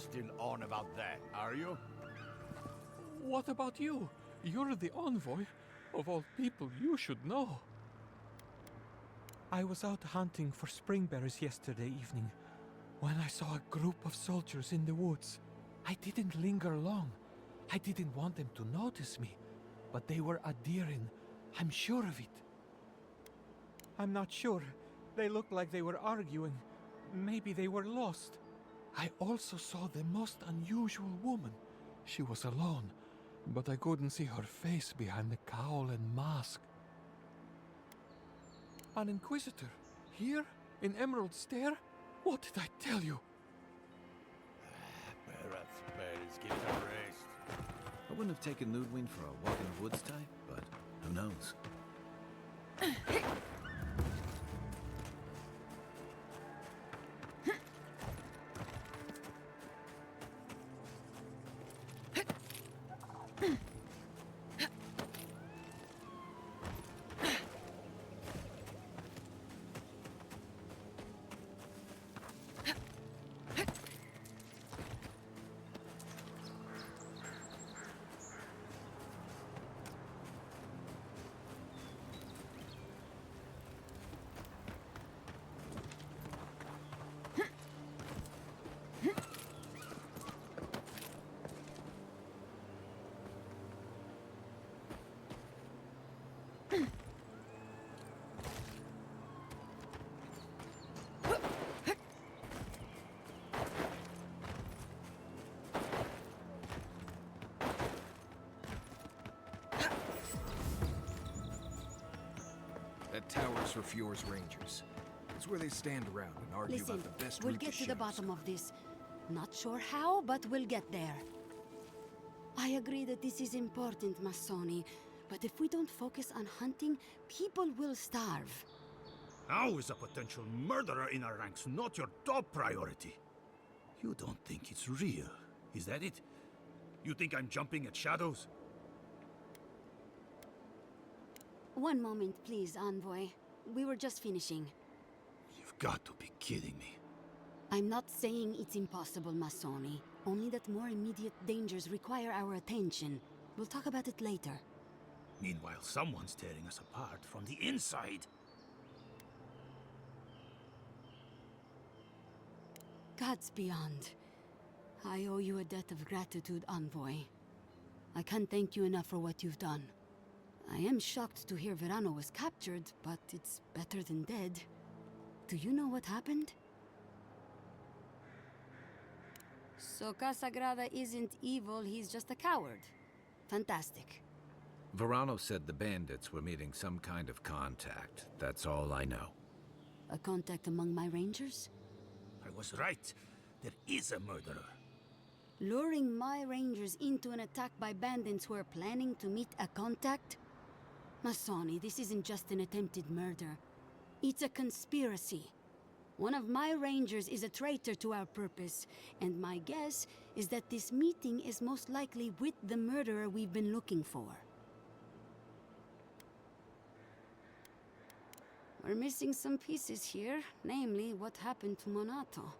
still on about that, are you? What about you? You're the envoy. Of all people, you should know. I was out hunting for springberries yesterday evening when I saw a group of soldiers in the woods. I didn't linger long. I didn't want them to notice me, but they were adhering. I'm sure of it. I'm not sure. They looked like they were arguing. Maybe they were lost. I also saw the most unusual woman. She was alone, but I couldn't see her face behind the cowl and mask. An inquisitor? Here? In Emerald Stair? What did I tell you? Perhaps better get a rest. I wouldn't have taken Ludwig for a walk in the woods type, but who knows? That tower's for Fjord's Rangers. It's where they stand around and argue about the best route we'll get to the Shivers. bottom of this. Not sure how, but we'll get there. I agree that this is important, Masoni, but if we don't focus on hunting, people will starve. How is a potential murderer in our ranks not your top priority? You don't think it's real, is that it? You think I'm jumping at shadows? One moment, please, Envoy. We were just finishing. You've got to be kidding me. I'm not saying it's impossible, Masoni. Only that more immediate dangers require our attention. We'll talk about it later. Meanwhile, someone's tearing us apart from the inside. Gods beyond. I owe you a debt of gratitude, Envoy. I can't thank you enough for what you've done. I am shocked to hear Verano was captured, but it's better than dead. Do you know what happened? So Casagrada isn't evil, he's just a coward. Fantastic. Verano said the bandits were meeting some kind of contact. That's all I know. A contact among my rangers? I was right. There is a murderer. Luring my rangers into an attack by bandits who are planning to meet a contact? Masoni, this isn't just an attempted murder. It's a conspiracy. One of my rangers is a traitor to our purpose, and my guess is that this meeting is most likely with the murderer we've been looking for. We're missing some pieces here, namely what happened to Monato.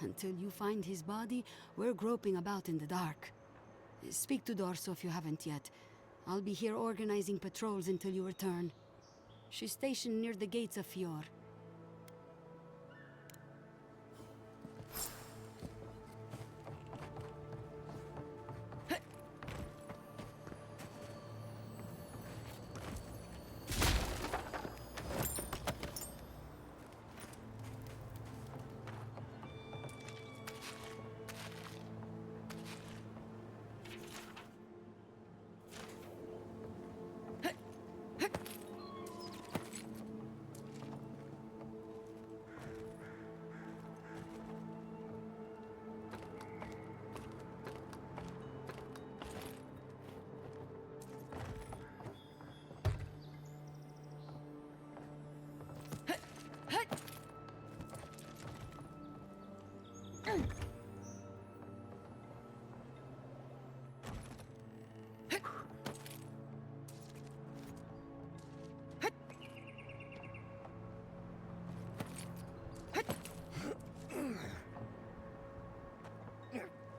Until you find his body, we're groping about in the dark. Speak to Dorso if you haven't yet. I'll be here organizing patrols until you return. She's stationed near the gates of Fjord.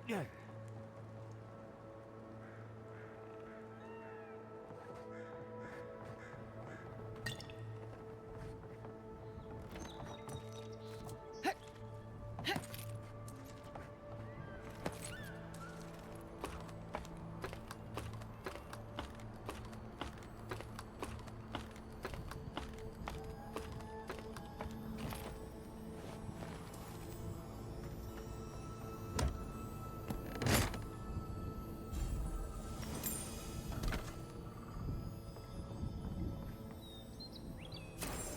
Yeah.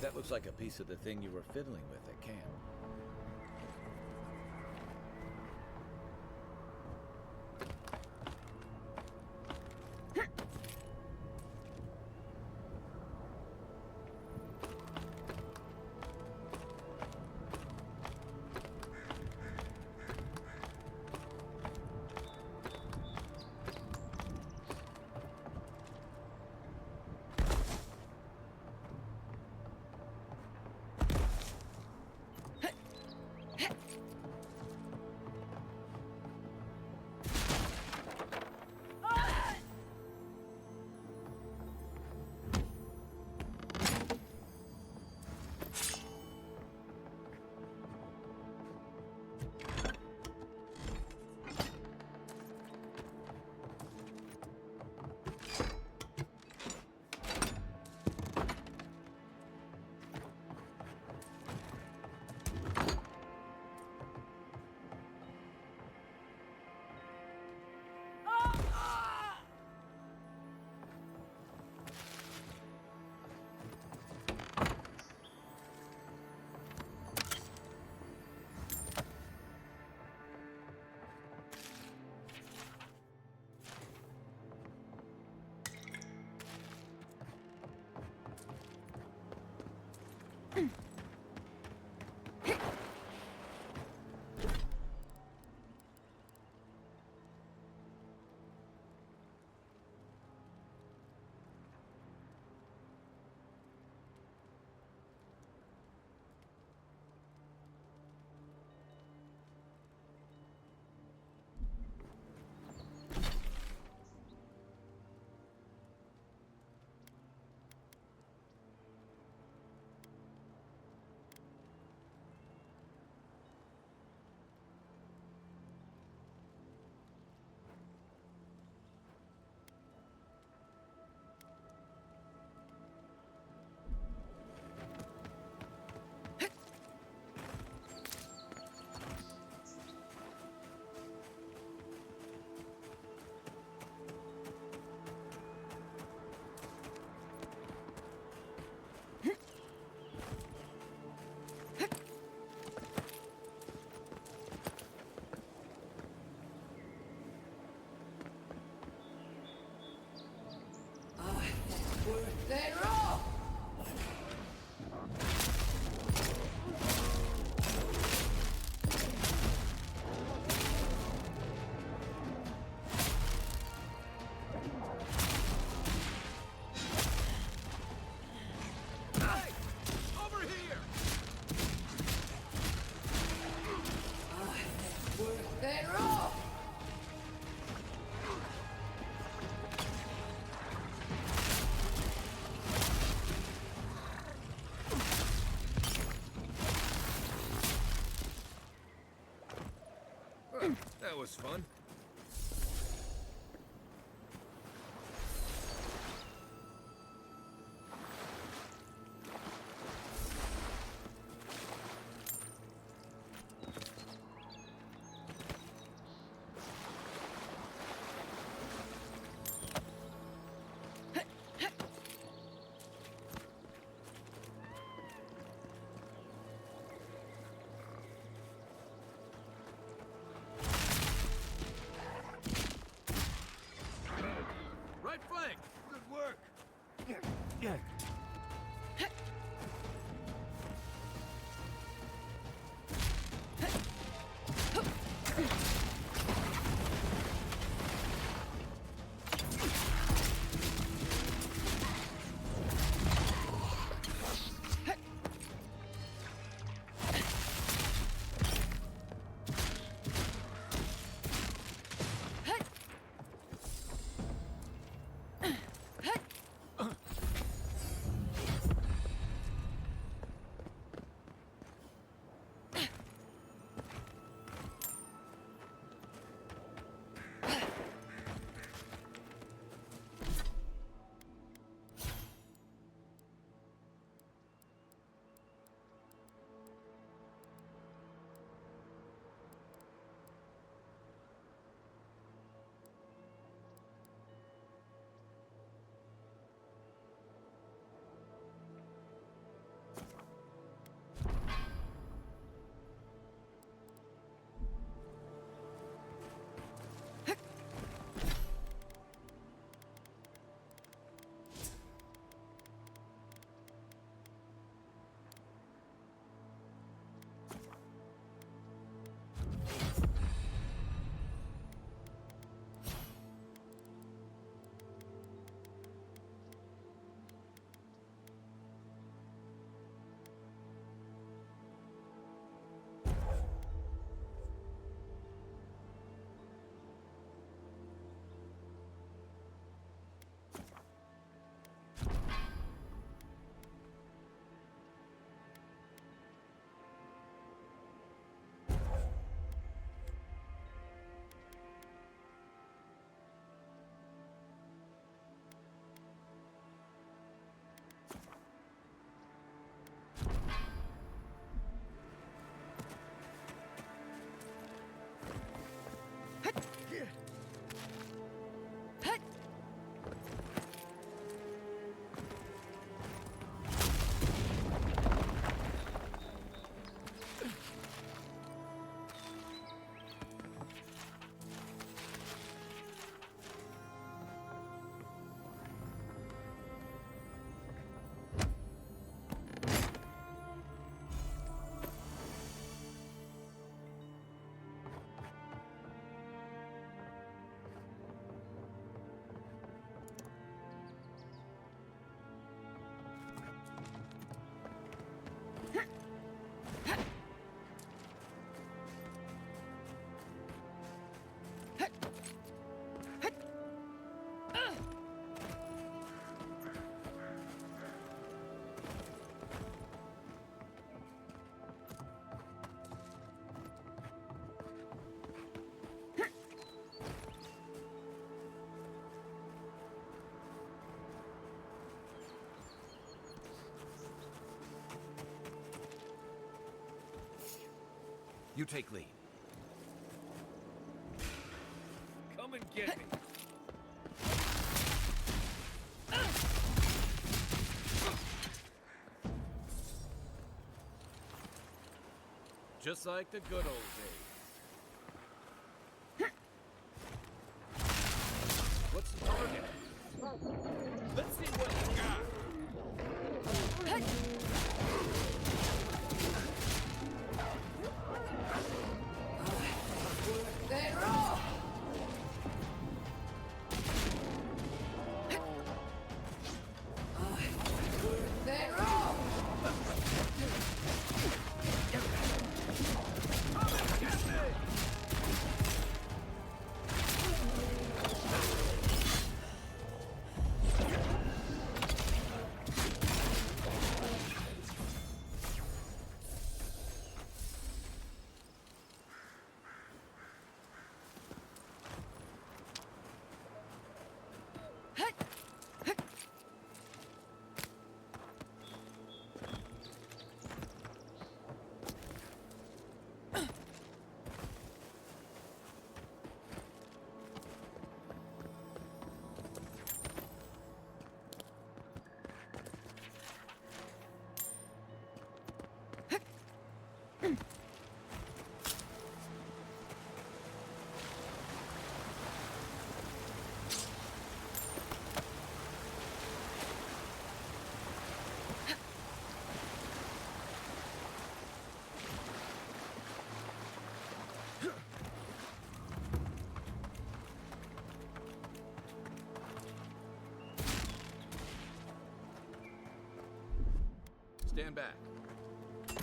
That looks like a piece of the thing you were fiddling with at camp. That was fun. Right flank. Good work. Yeah. You take lead. Come and get me. Just like the good old days. What's the target? Let's see what we got. Stand back. How'd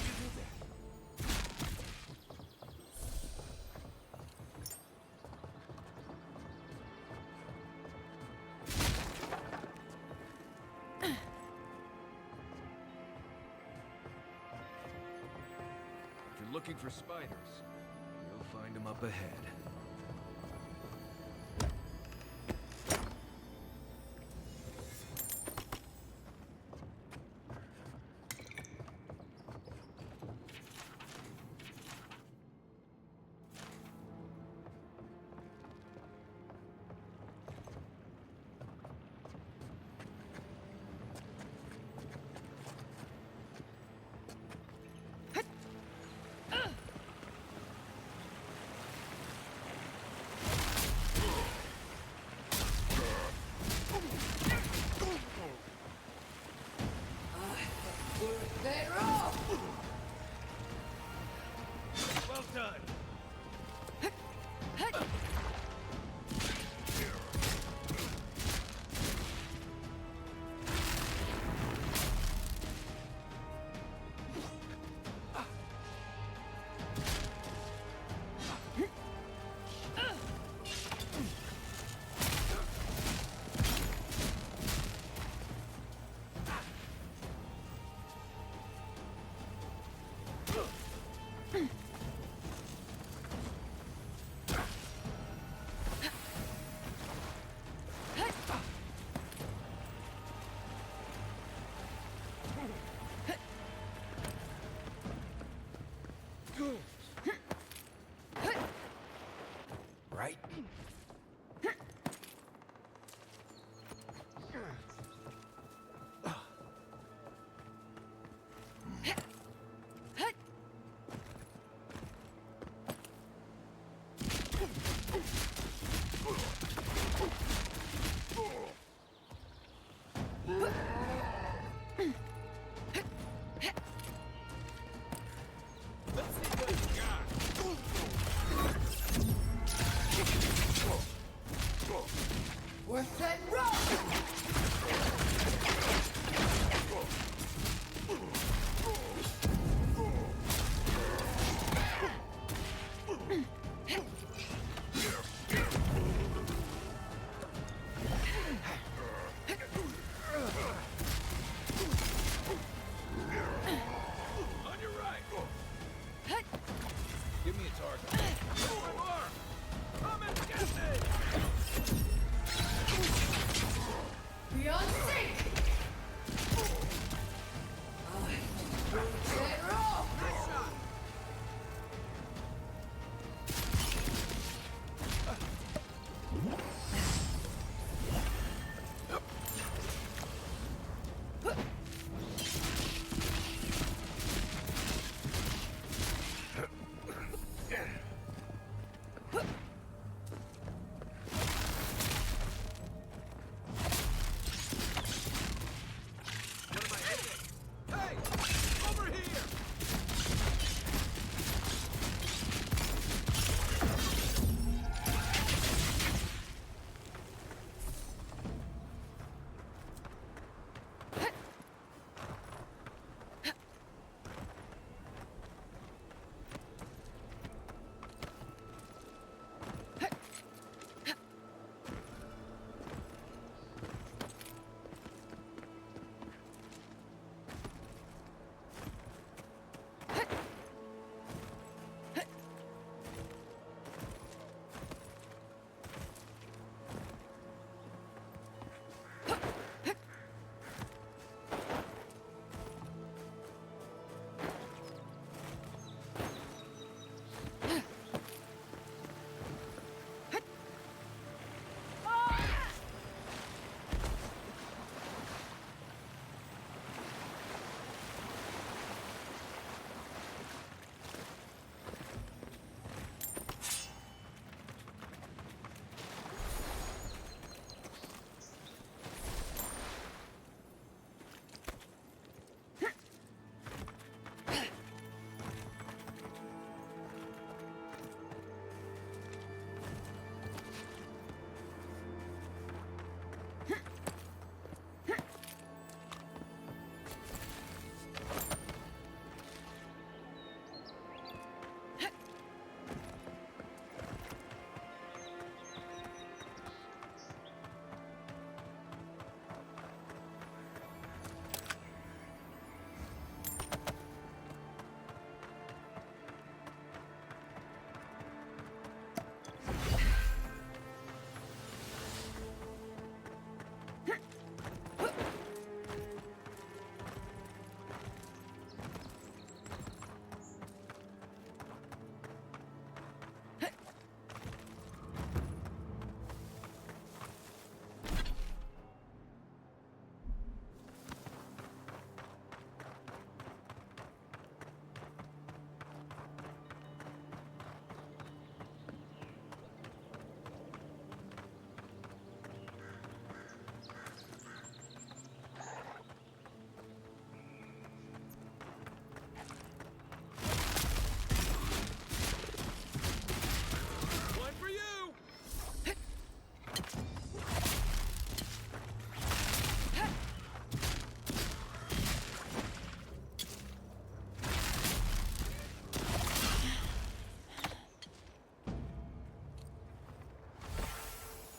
you do that? If you're looking for spiders, you'll find them up ahead. Beyond sync! Get raw!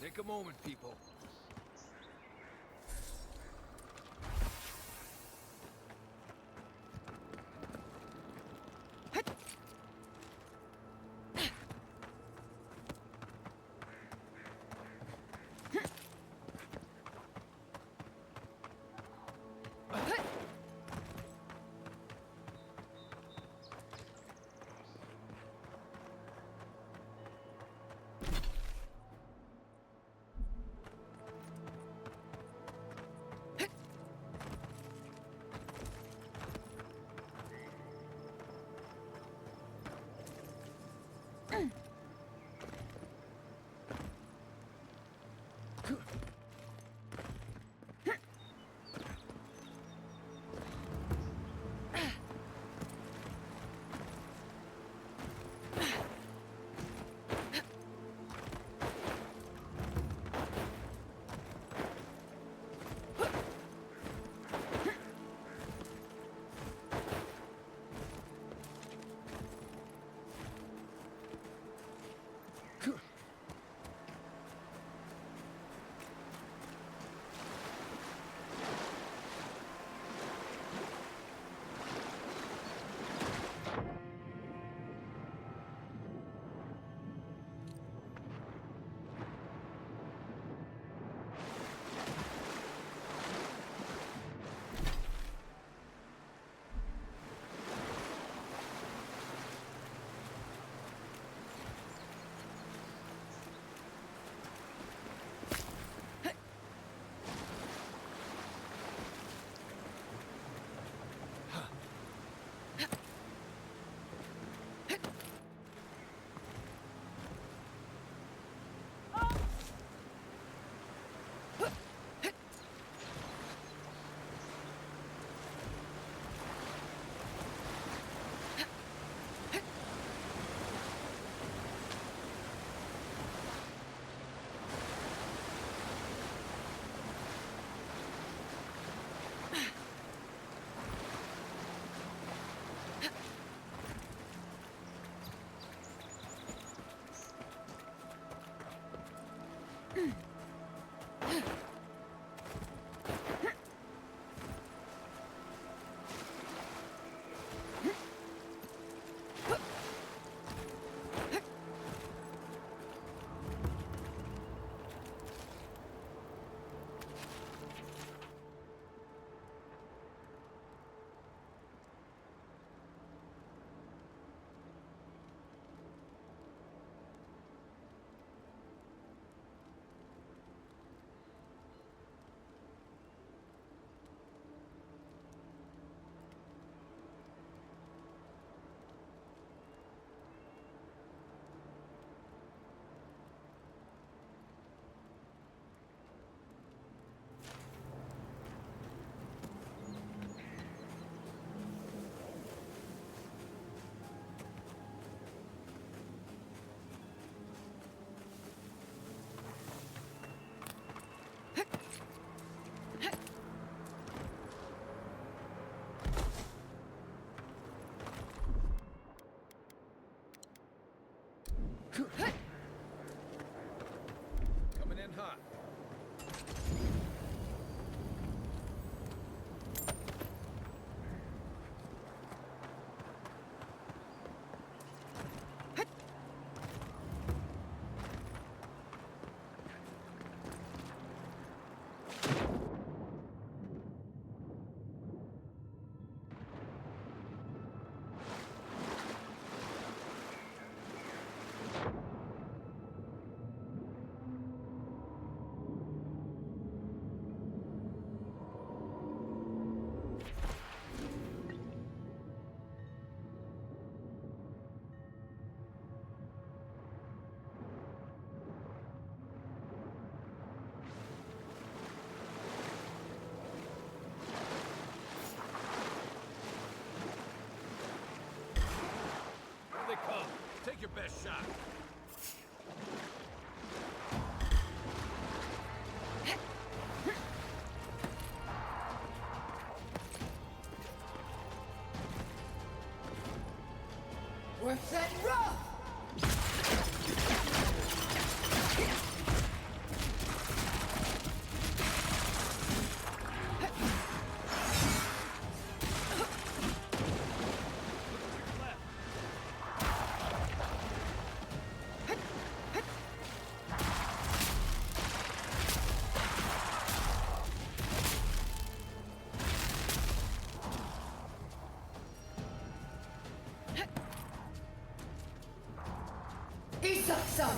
Take a moment, people. best shot. Worth that rough! Isaksan!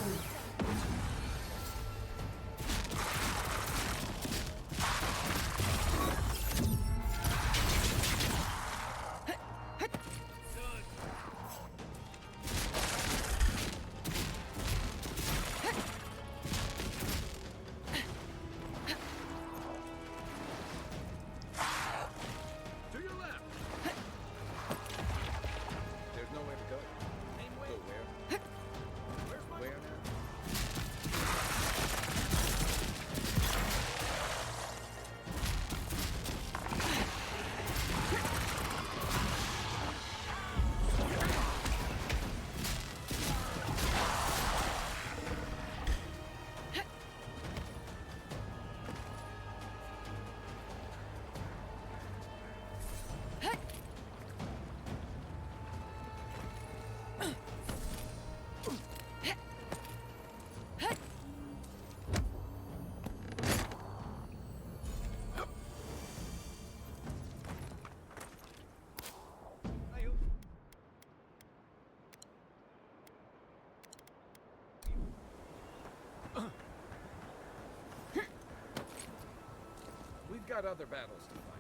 To your left! There's nowhere to go. Go where? Where now? We've got other battles to fight.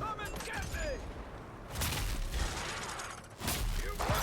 Come and get me! You want me?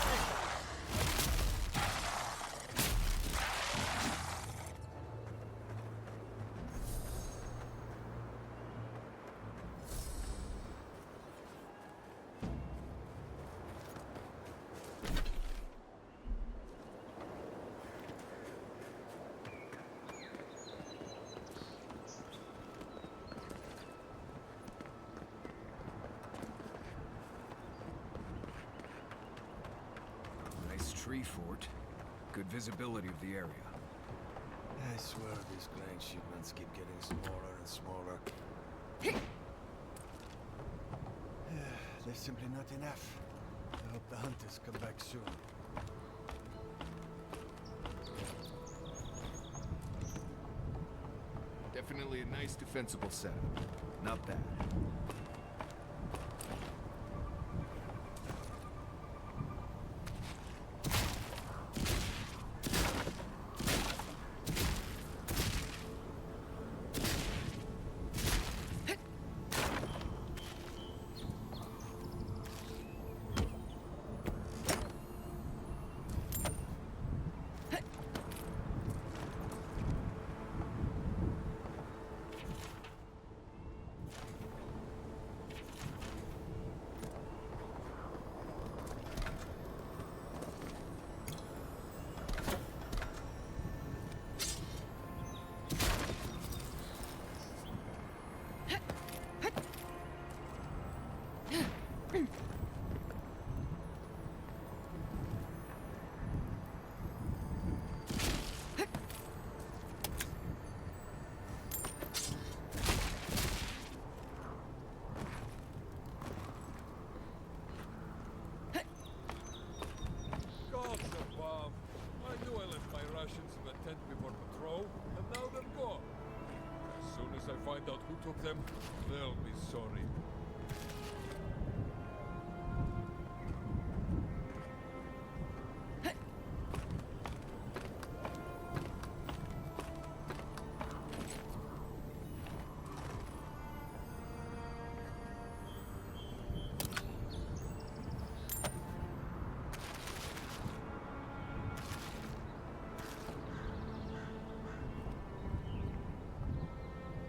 Nice tree fort. Good visibility of the area. I swear these grain shipments keep getting smaller and smaller. There's simply not enough. I hope the hunters come back soon. Definitely a nice defensible setup. Not bad.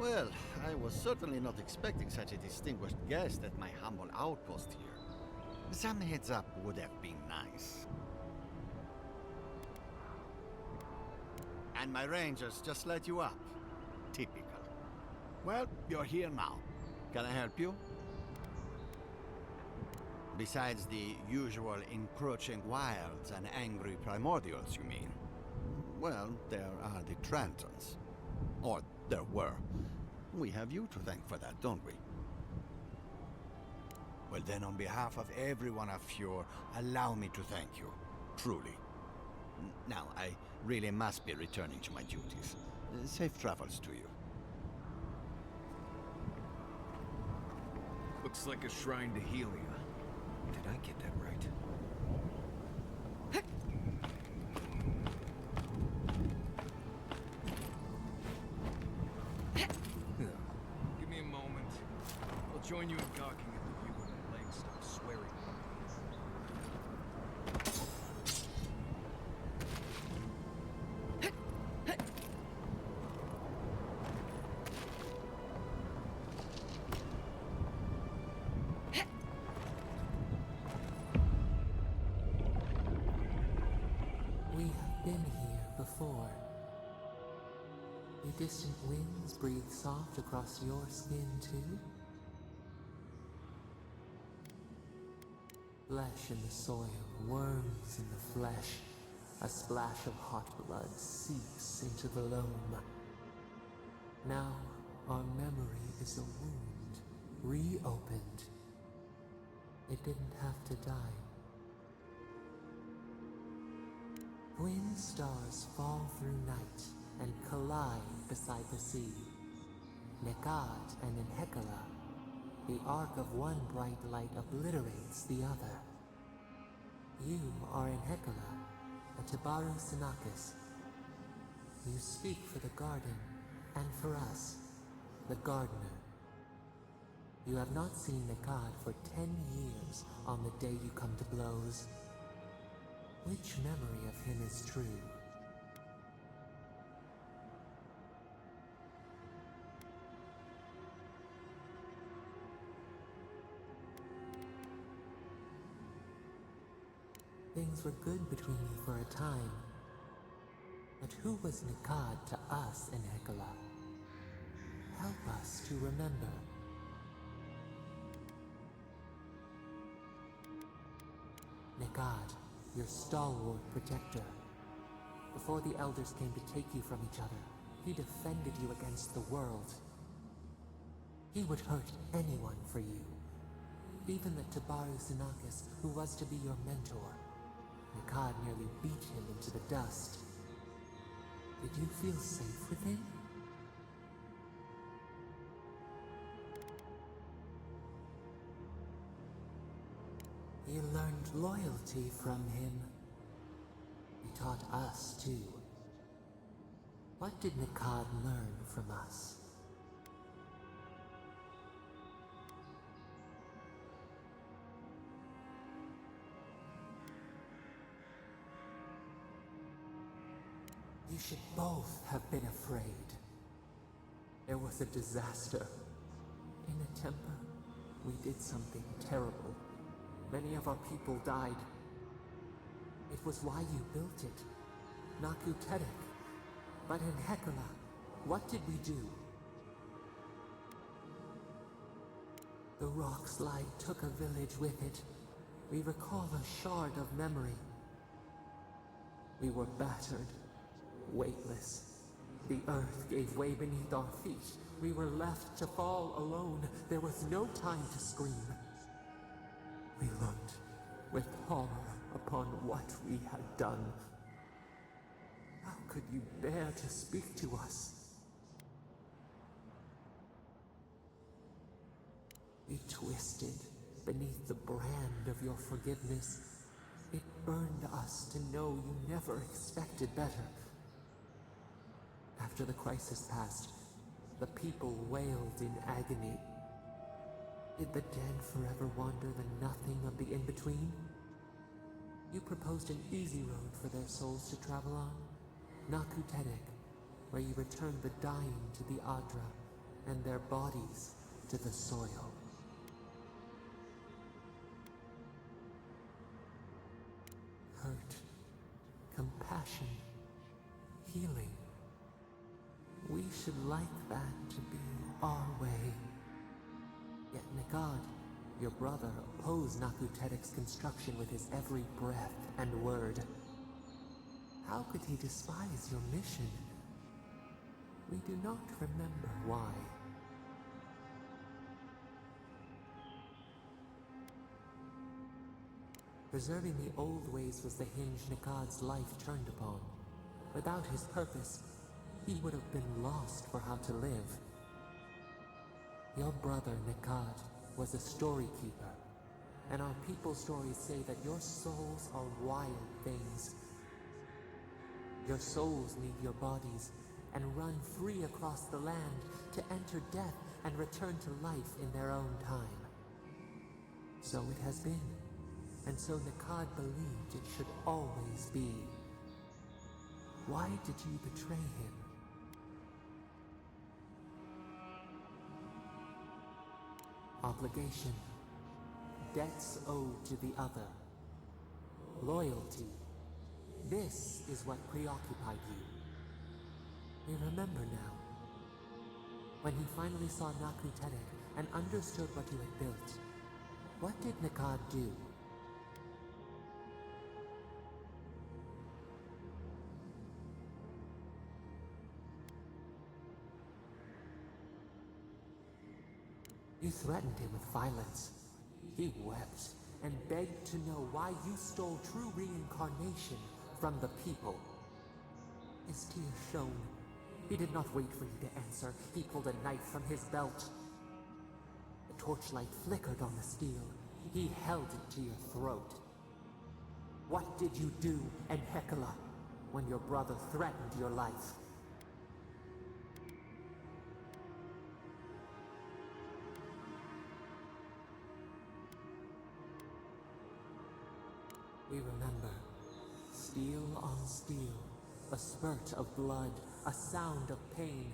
Well, I was certainly not expecting such a distinguished guest at my humble outpost here. Some heads up would have been nice. And my rangers just let you up. Typical. Well, you're here now. Can I help you? Besides the usual encroaching wilds and angry primordials, you mean? Well, there are the Trantons. Or there were. We have you to thank for that, don't we? Well then, on behalf of everyone of Fjord, allow me to thank you. Truly. Now, I really must be returning to my duties. Safe travels to you. Looks like a shrine to Helia. Did I get that right? Give me a moment. I'll join you in gawking at the view when my legs stop swearing. We have been here before. The distant winds breathe soft across your skin too. Flesh in the soil, worms in the flesh. A splash of hot blood seeps into the loam. Now our memory is a wound, reopened. It didn't have to die. Twin stars fall through night and collide beside the sea. Nekad and Enhekala, the arc of one bright light obliterates the other. You are Enhekala, a Tabaru Sinakis. You speak for the garden, and for us, the gardener. You have not seen Nekad for 10 years on the day you come to blows. Which memory of him is true? Things were good between you for a time. But who was Nekad to us in Hekala? Help us to remember. Nekad, your stalwart protector. Before the elders came to take you from each other, he defended you against the world. He would hurt anyone for you. Even the Tabaru Sinakis, who was to be your mentor. Nekad nearly beat him into the dust. Did you feel safe with him? You learned loyalty from him. He taught us too. What did Nekad learn from us? You should both have been afraid. There was a disaster. In a temper, we did something terrible. Many of our people died. It was why you built it. Naku Tedek. But in Hekala, what did we do? The rock slide took a village with it. We recall a shard of memory. We were battered, weightless. The earth gave way beneath our feet. We were left to fall alone. There was no time to scream. We looked with horror upon what we had done. How could you bear to speak to us? We twisted beneath the brand of your forgiveness. It burned us to know you never expected better. After the crisis passed, the people wailed in agony. Did the dead forever wander the nothing of the in-between? You proposed an easy road for their souls to travel on, Naku Tedek, where you returned the dying to the Adra, and their bodies to the soil. Hurt, compassion, healing. We should like that to be our way. Yet Nagad, your brother, opposed Nakutedek's construction with his every breath and word. How could he despise your mission? We do not remember why. Preserving the old ways was the hinge Nagad's life turned upon. Without his purpose, he would have been lost for how to live. Your brother, Nagad, was a story keeper, and our people's stories say that your souls are wild things. Your souls leave your bodies and run free across the land to enter death and return to life in their own time. So it has been, and so Nagad believed it should always be. Why did you betray him? Obligation. Debts owed to the other. Loyalty. This is what preoccupied you. We remember now. When he finally saw Nakutedek and understood what you had built, what did Nagad do? You threatened him with violence. He wept and begged to know why you stole true reincarnation from the people. His tears shone. He did not wait for you to answer. He pulled a knife from his belt. The torchlight flickered on the steel. He held it to your throat. What did you do, Enhekala, when your brother threatened your life? We remember. Steel on steel. A spurt of blood. A sound of pain.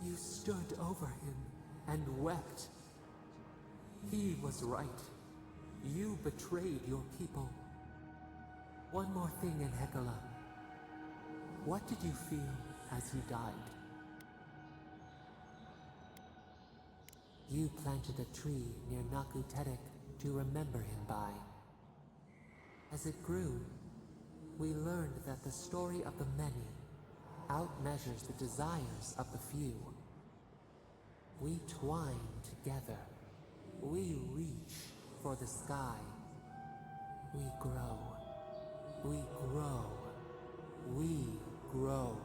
You stood over him and wept. He was right. You betrayed your people. One more thing, Enhekala. What did you feel as he died? You planted a tree near Nakutedek to remember him by. As it grew, we learned that the story of the many outmeasures the desires of the few. We twine together. We reach for the sky. We grow. We grow. We grow.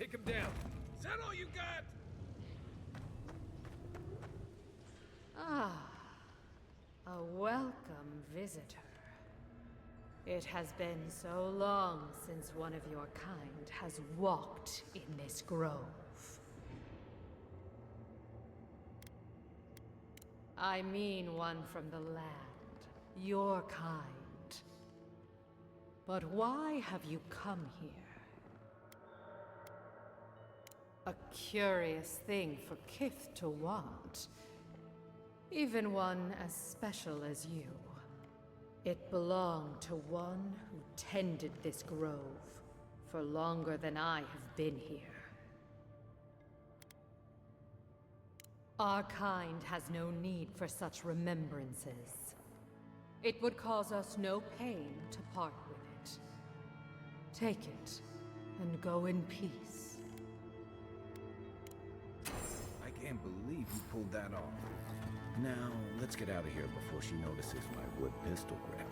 Take him down. Is that all you got? Ah, a welcome visitor. It has been so long since one of your kind has walked in this grove. I mean one from the land, your kind. But why have you come here? A curious thing for Kith to want. Even one as special as you. It belonged to one who tended this grove for longer than I have been here. Our kind has no need for such remembrances. It would cause us no pain to part with it. Take it, and go in peace. I can't believe you pulled that off. Now, let's get out of here before she notices my wood pistol grip.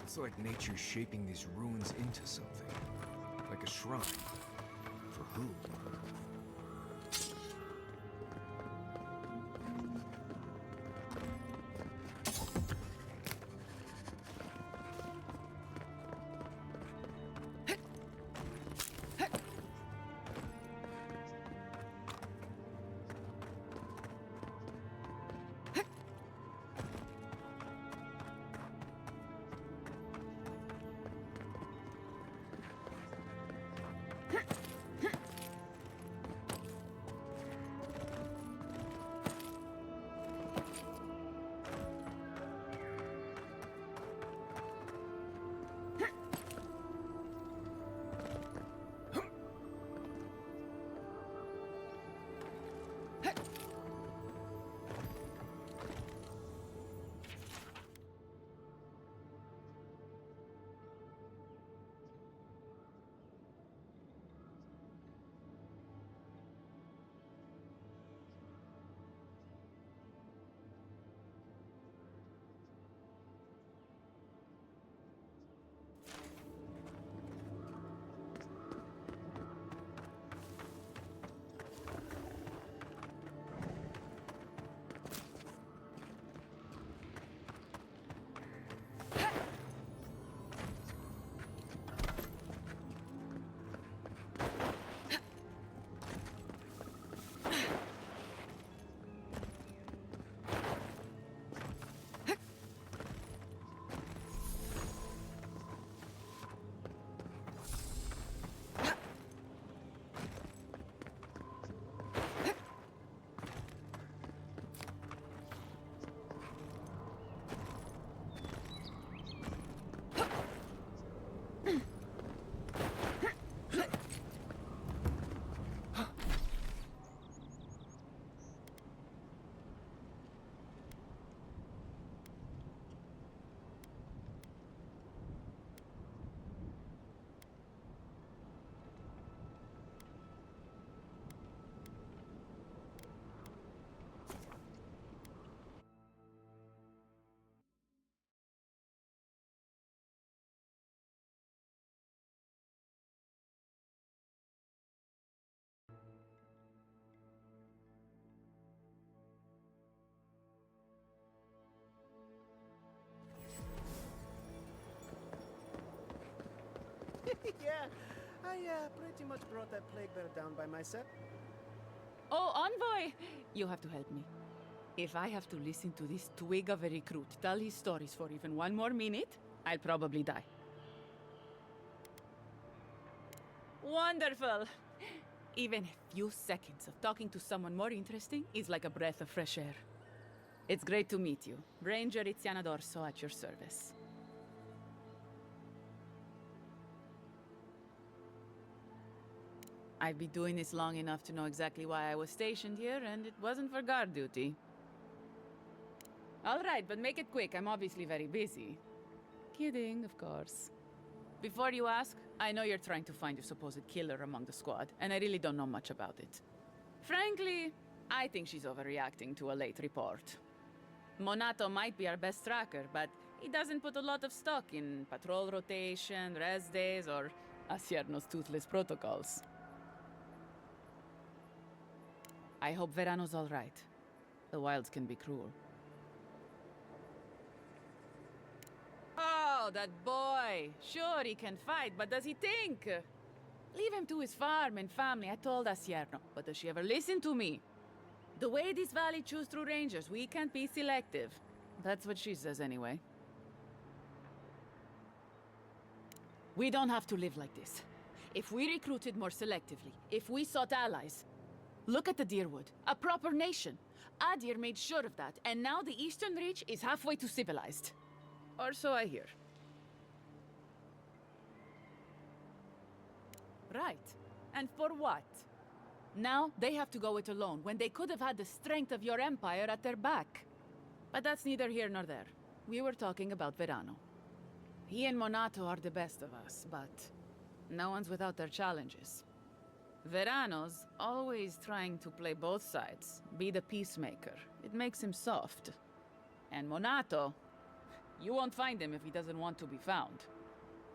It's like nature's shaping these ruins into something. Like a shrine. For who? Yeah, I pretty much brought that plague bear down by myself. Oh, Envoy! You have to help me. If I have to listen to this twig of a recruit tell his stories for even one more minute, I'll probably die. Wonderful! Even a few seconds of talking to someone more interesting is like a breath of fresh air. It's great to meet you. Ranger Iziana Dorso at your service. I've been doing this long enough to know exactly why I was stationed here, and it wasn't for guard duty. All right, but make it quick. I'm obviously very busy. Kidding, of course. Before you ask, I know you're trying to find your supposed killer among the squad, and I really don't know much about it. Frankly, I think she's overreacting to a late report. Monato might be our best tracker, but he doesn't put a lot of stock in patrol rotation, rest days, or Asierno's toothless protocols. I hope Verano's all right. The wilds can be cruel. Oh, that boy! Sure, he can fight, but does he think? Leave him to his farm and family, I told Asierno. But does she ever listen to me? The way this valley chews through rangers, we can't be selective. That's what she says anyway. We don't have to live like this. If we recruited more selectively, if we sought allies... Look at the Deerwood, a proper nation. Adir made sure of that, and now the Eastern Reach is halfway to civilized. Or so I hear. Right. And for what? Now they have to go it alone, when they could have had the strength of your empire at their back. But that's neither here nor there. We were talking about Verano. He and Monato are the best of us, but no one's without their challenges. Verano's always trying to play both sides, be the peacemaker. It makes him soft. And Monato, you won't find him if he doesn't want to be found.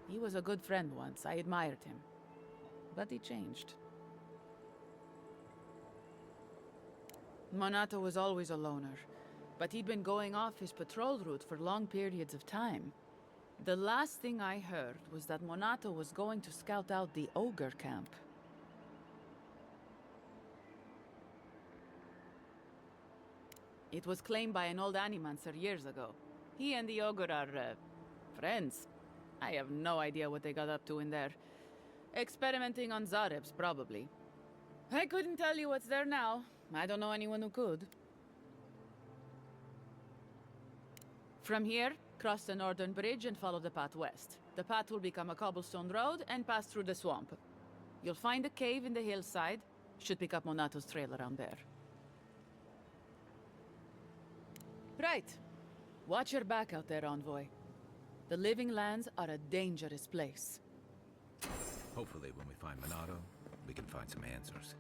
He was a good friend once, I admired him. But he changed. Monato was always a loner, but he'd been going off his patrol route for long periods of time. The last thing I heard was that Monato was going to scout out the ogre camp. It was claimed by an old animancer years ago. He and the ogre are, friends. I have no idea what they got up to in there. Experimenting on Zarebs, probably. I couldn't tell you what's there now. I don't know anyone who could. From here, cross the northern bridge and follow the path west. The path will become a cobblestone road and pass through the swamp. You'll find a cave in the hillside. Should pick up Monato's trail around there. Right. Watch your back out there, Envoy. The Living Lands are a dangerous place. Hopefully when we find Monato, we can find some answers.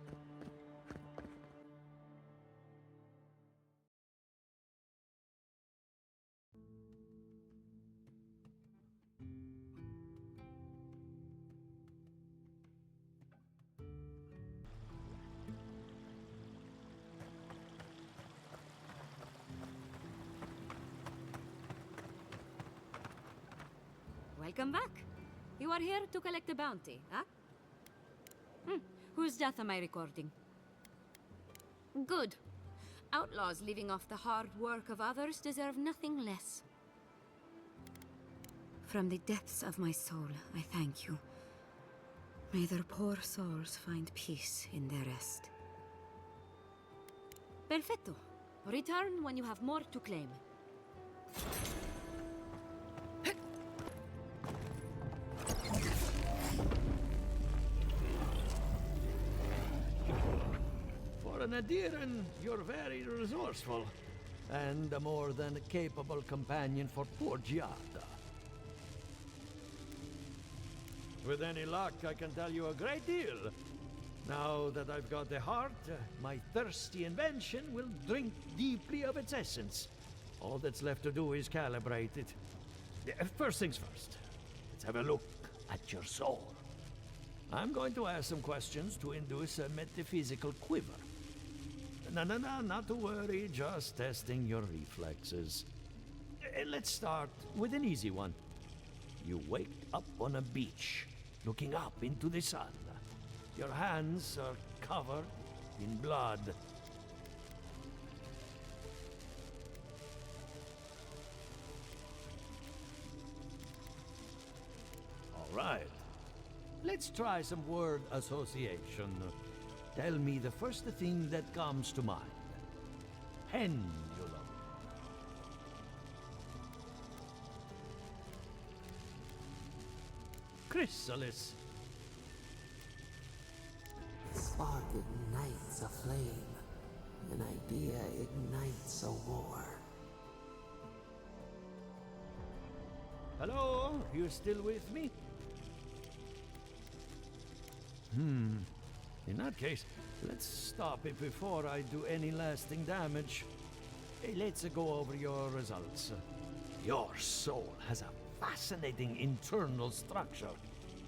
Welcome back. You are here to collect a bounty, huh? Whose death am I recording? Good. Outlaws living off the hard work of others deserve nothing less. From the depths of my soul, I thank you. May their poor souls find peace in their rest. Perfecto. Return when you have more to claim. For an Adiran, you're very resourceful, and a more than capable companion for poor Giada. With any luck, I can tell you a great deal. Now that I've got the heart, my thirsty invention will drink deeply of its essence. All that's left to do is calibrate it. First things first, let's have a look at your soul. I'm going to ask some questions to induce a metaphysical quiver. No, not to worry, just testing your reflexes. Let's start with an easy one. You waked up on a beach. looking up into the sun. Your hands are covered in blood. All right. Let's try some word association. Tell me the first thing that comes to mind. Pendulum. Chrysalis. Spark ignites a flame. An idea ignites a war. Hello? You still with me? In that case, let's stop it before I do any lasting damage. Hey, let's go over your results. Your soul has a fascinating internal structure.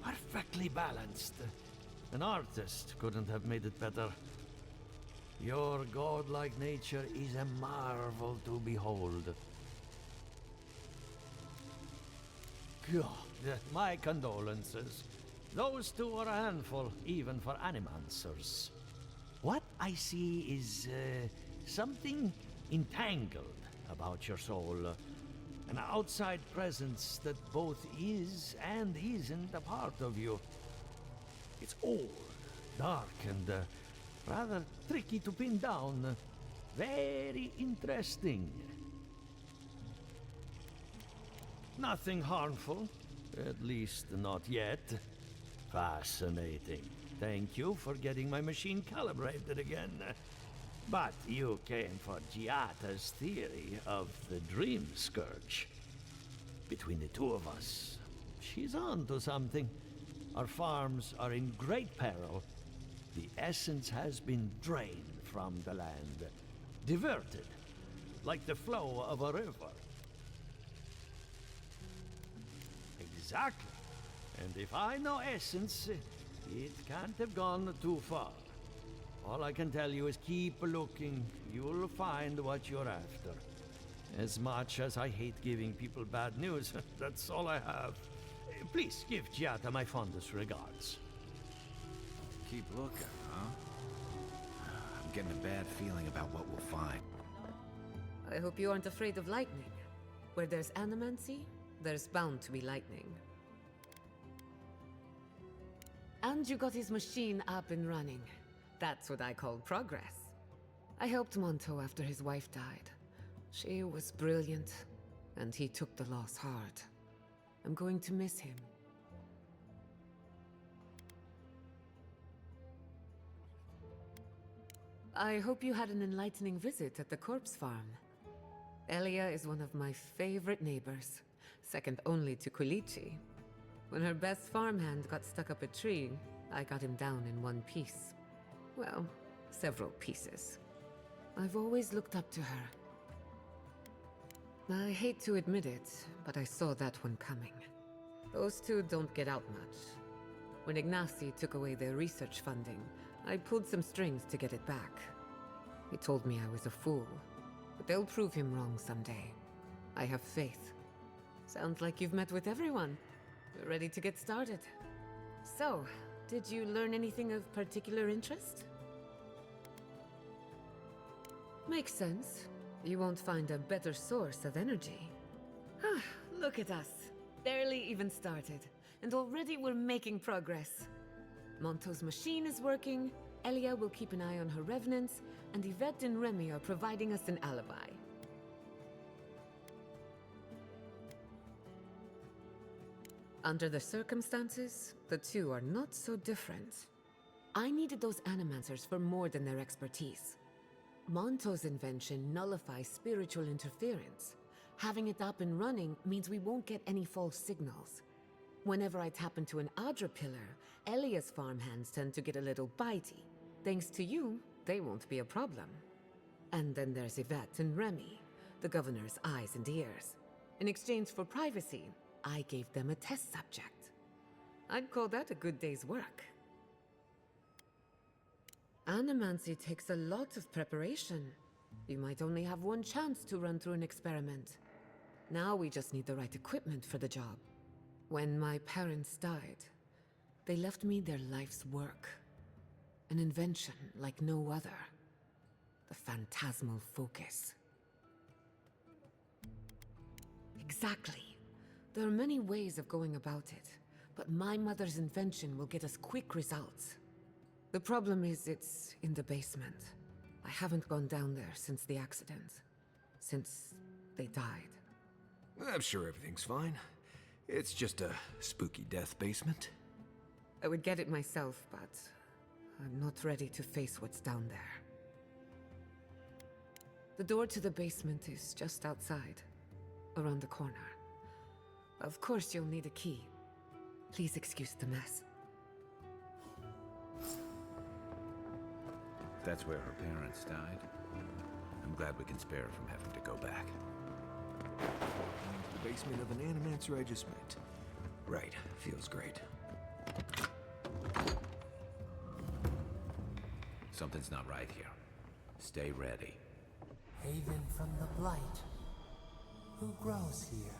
Perfectly balanced. An artist couldn't have made it better. Your godlike nature is a marvel to behold. God, my condolences. Those two are a handful, even for animancers. What I see is something entangled about your soul. An outside presence that both is and isn't a part of you. It's old, dark, and rather tricky to pin down. Very interesting. Nothing harmful, at least not yet. Fascinating. Thank you for getting my machine calibrated again. But you came for Giata's theory of the Dream Scourge. Between the two of us, she's on to something. Our farms are in great peril. The essence has been drained from the land. Diverted, like the flow of a river. Exactly. And if I know essence, it can't have gone too far. All I can tell you is keep looking. You'll find what you're after. As much as I hate giving people bad news, that's all I have. Please give Giata my fondest regards. Keep looking, huh? I'm getting a bad feeling about what we'll find. I hope you aren't afraid of lightning. Where there's animancy, there's bound to be lightning. And you got his machine up and running. That's what I call progress. I helped Monto after his wife died. She was brilliant, and he took the loss hard. I'm going to miss him. I hope you had an enlightening visit at the corpse farm. Elia is one of my favorite neighbors, second only to Quilici. When her best farmhand got stuck up a tree, I got him down in one piece. Well, several pieces. I've always looked up to her. I hate to admit it, but I saw that one coming. Those two don't get out much. When Ignacy took away their research funding, I pulled some strings to get it back. He told me I was a fool, but they'll prove him wrong someday. I have faith. Sounds like you've met with everyone. We're ready to get started. So, did you learn anything of particular interest? Makes sense. You won't find a better source of energy. Look at us. Barely even started, and already we're making progress. Monto's machine is working, Elia will keep an eye on her revenants, and Yvette and Remy are providing us an alibi. Under the circumstances, the two are not so different. I needed those animancers for more than their expertise. Monto's invention nullifies spiritual interference. Having it up and running means we won't get any false signals. Whenever I tap into an Adra pillar, Elia's farmhands tend to get a little bitey. Thanks to you, they won't be a problem. And then there's Yvette and Remy, the governor's eyes and ears. In exchange for privacy, I gave them a test subject. I'd call that a good day's work. Animancy takes a lot of preparation. You might only have one chance to run through an experiment. Now we just need the right equipment for the job. When my parents died, They left me their life's work. An invention like no other. The phantasmal focus. Exactly. There are many ways of going about it, but my mother's invention will get us quick results. The problem is it's in the basement. I haven't gone down there since the accident. Since they died. I'm sure everything's fine. It's just a spooky death basement. I would get it myself, but I'm not ready to face what's down there. The door to the basement is just outside, around the corner. Of course you'll need a key. Please excuse the mess. That's where her parents died. I'm glad we can spare her from having to go back. The basement of an animancer I just met. Right, feels great. Something's not right here. Stay ready. Haven from the Blight. Who grows here?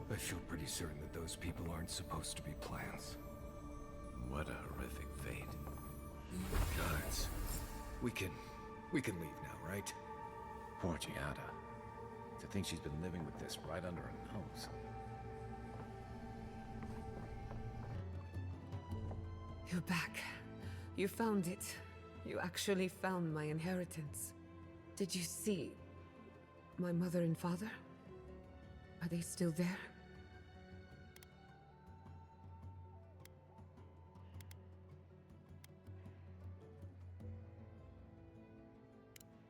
I feel pretty certain that those people aren't supposed to be plants. What a horrific fate. Guards, we can leave now, right? Poor Giada. To think she's been living with this right under her nose. You're back. You found it. You actually found my inheritance. Did you see my mother and father? Are they still there?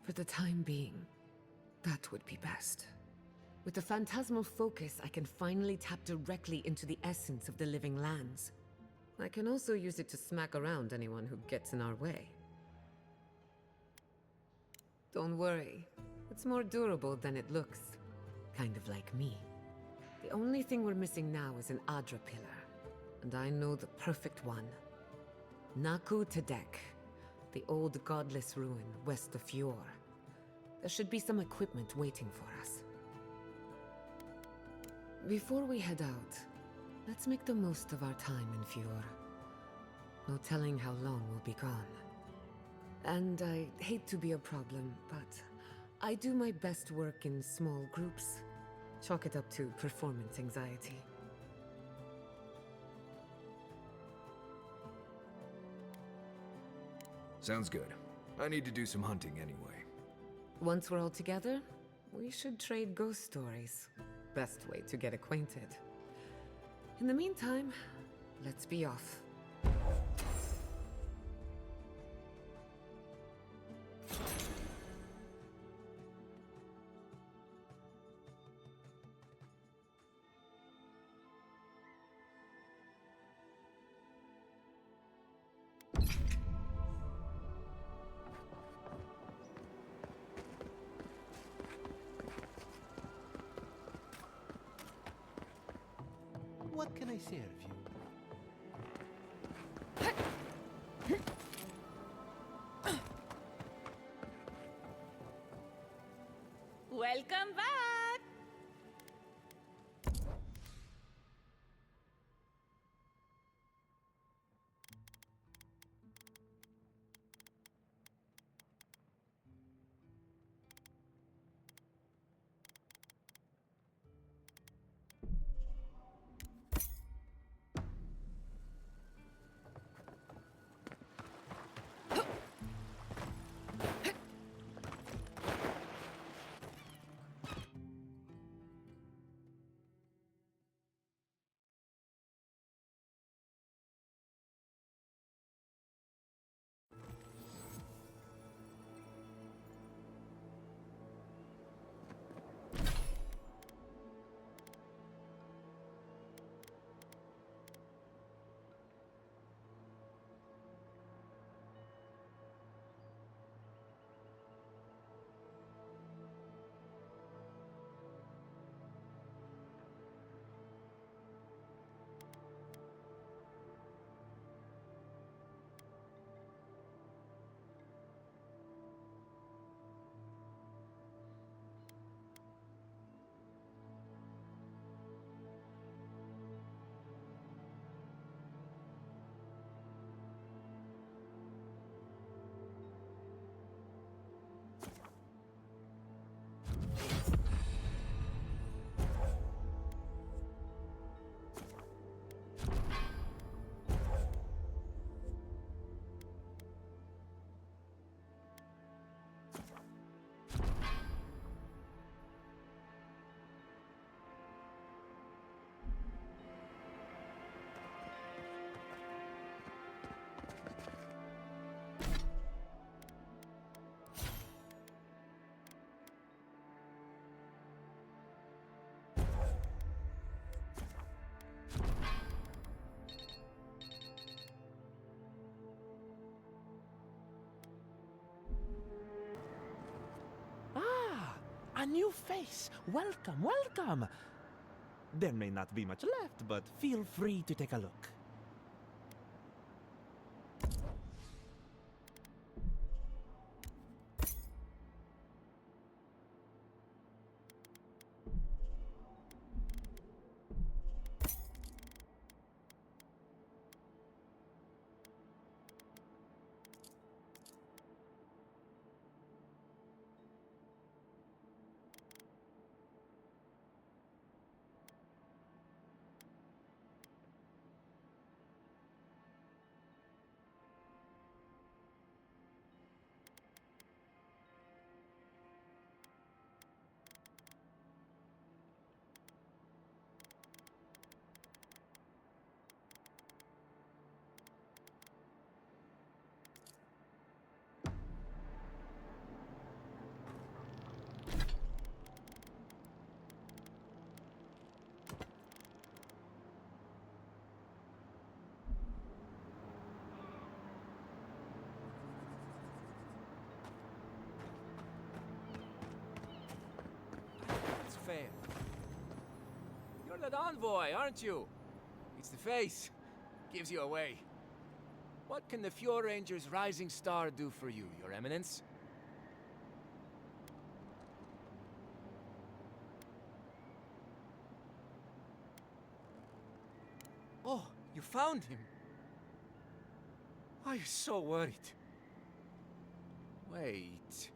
For the time being, that would be best. With the phantasmal focus, I can finally tap directly into the essence of the living lands. I can also use it to smack around anyone who gets in our way. Don't worry, it's more durable than it looks. Kind of like me. The only thing we're missing now is an Adra pillar, and I know the perfect one. Naku Tedek, the old godless ruin west of Eora. There should be some equipment waiting for us. Before we head out, let's make the most of our time in Eora. No telling how long we'll be gone. And I hate to be a problem, but I do my best work in small groups. Chalk it up to performance anxiety. Sounds good. I need to do some hunting anyway. Once we're all together, we should trade ghost stories. Best way to get acquainted. In the meantime, let's be off. What can I serve you? Welcome back! A new face! Welcome, welcome! There may not be much left, but feel free to take a look. It's fair. You're that envoy, aren't you? It's the face. Gives you away. What can the Fjord Ranger's rising star do for you, Your Eminence? Oh, you found him. I was so worried. Wait.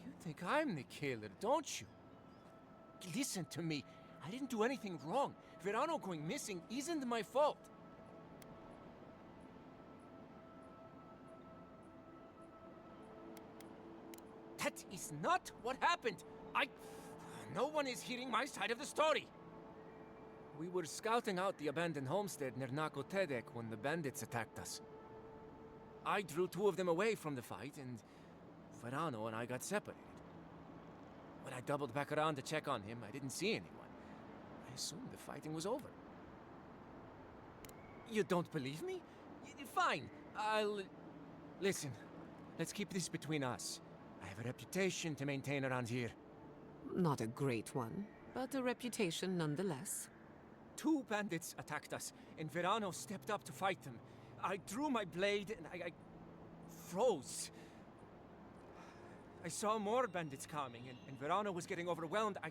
You think I'm the killer, don't you? Listen to me. I didn't do anything wrong. Verano going missing isn't my fault. That is not what happened. No one is hearing my side of the story. We were scouting out the abandoned homestead near Nakotedek when the bandits attacked us. I drew two of them away from the fight, and Verano and I got separated. When I doubled back around to check on him, I didn't see anyone. I assumed the fighting was over. You don't believe me? Fine, Listen, let's keep this between us. I have a reputation to maintain around here. Not a great one, but a reputation nonetheless. Two bandits attacked us, and Verano stepped up to fight them. I drew my blade, and I froze. I saw more bandits coming, and Verano was getting overwhelmed. I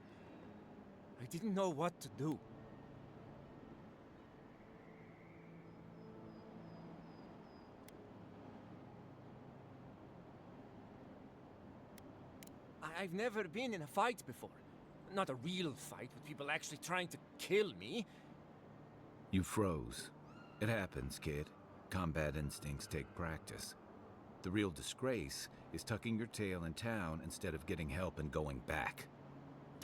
didn't know what to do. I've never been in a fight before. Not a real fight with people actually trying to kill me. You froze. It happens, kid. Combat instincts take practice. The real disgrace is tucking your tail in town instead of getting help and going back.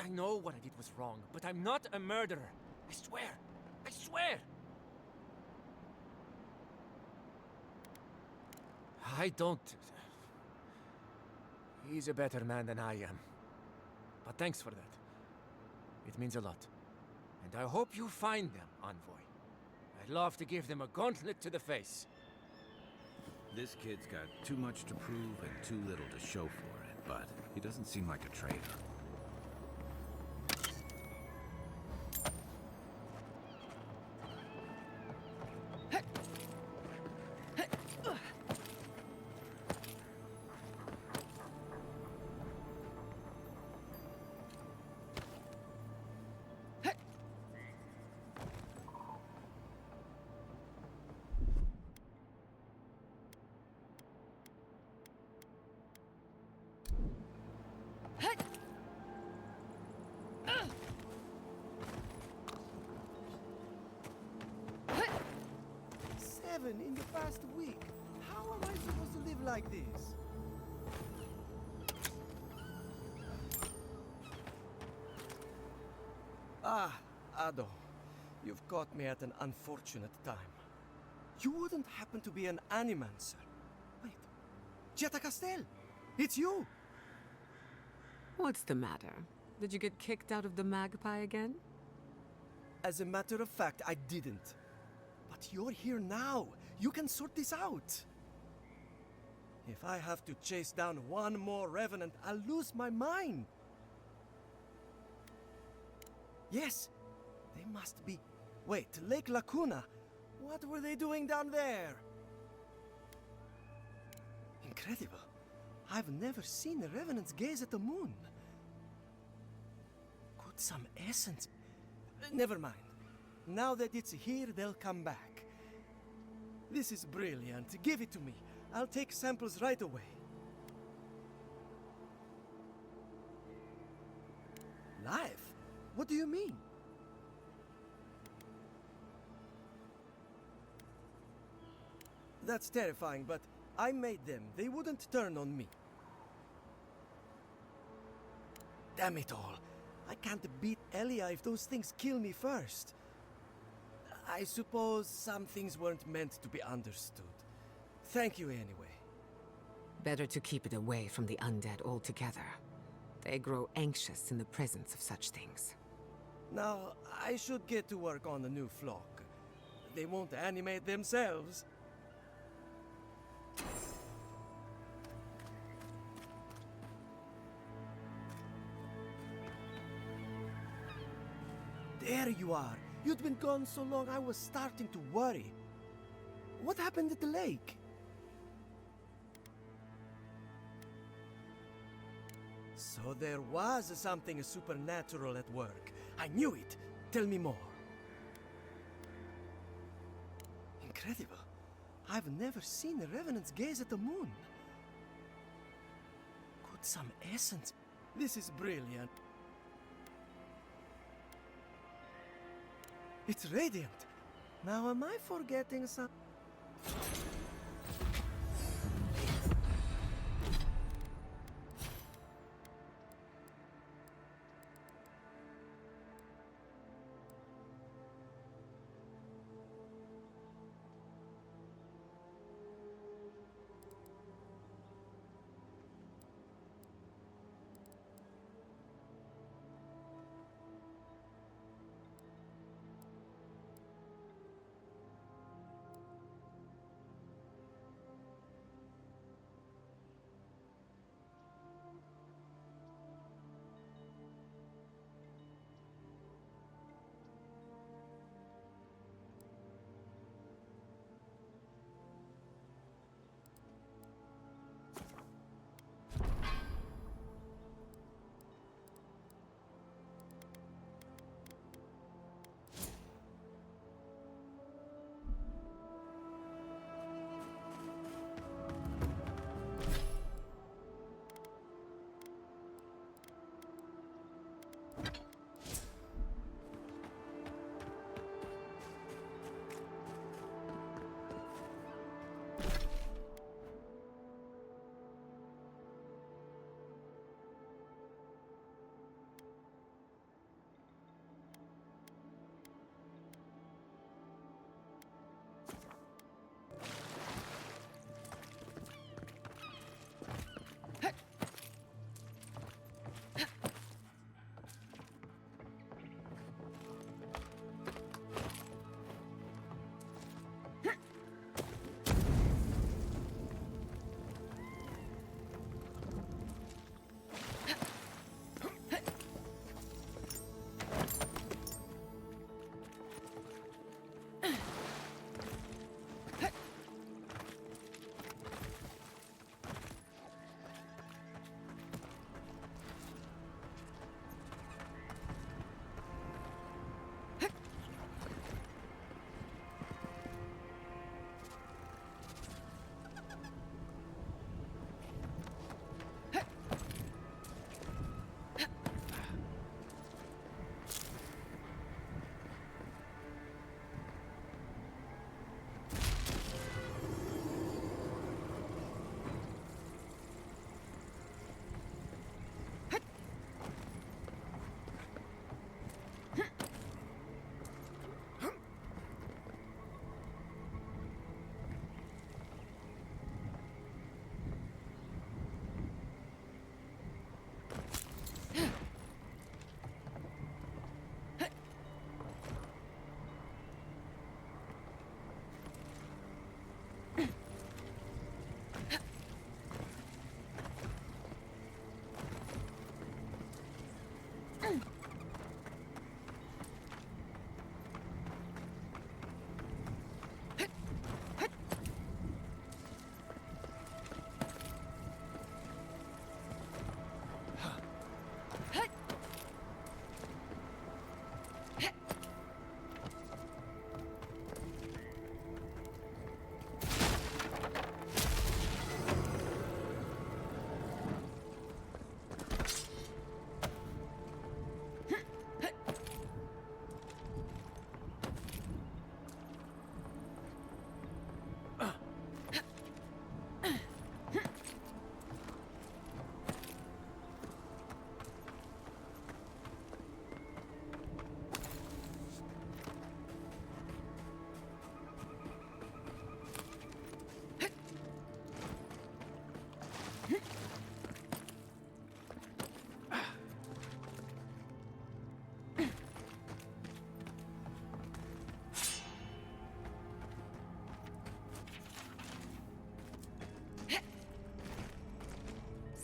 I know what I did was wrong, but I'm not a murderer. I swear. I swear! I don't... He's a better man than I am. But thanks for that. It means a lot. And I hope you find them, Envoy. I'd love to give them a gauntlet to the face. This kid's got too much to prove and too little to show for it, but he doesn't seem like a traitor. In the past week. How am I supposed to live like this? Ah, Ado. You've caught me at an unfortunate time. You wouldn't happen to be an animancer. Wait. Jetta Castel! It's you! What's the matter? Did you get kicked out of the Magpie again? As a matter of fact, I didn't. But you're here now. You can sort this out. If I have to chase down one more revenant, I'll lose my mind. Yes, they must be... Wait, Lake Lacuna? What were they doing down there? Incredible. I've never seen a revenant's gaze at the moon. Could some essence... Never mind. Now that it's here, they'll come back. This is brilliant. Give it to me. I'll take samples right away. Live? What do you mean? That's terrifying, but I made them. They wouldn't turn on me. Damn it all. I can't beat Elia if those things kill me first. I suppose some things weren't meant to be understood. Thank you anyway. Better to keep it away from the undead altogether. They grow anxious in the presence of such things. Now, I should get to work on the new flock. They won't animate themselves. There you are. You'd been gone so long I was starting to worry. What happened at the lake? So there was something supernatural at work. I knew it. Tell me more. Incredible. I've never seen a revenant's gaze at the moon. Could some essence... This is brilliant. It's radiant. Now am I forgetting some...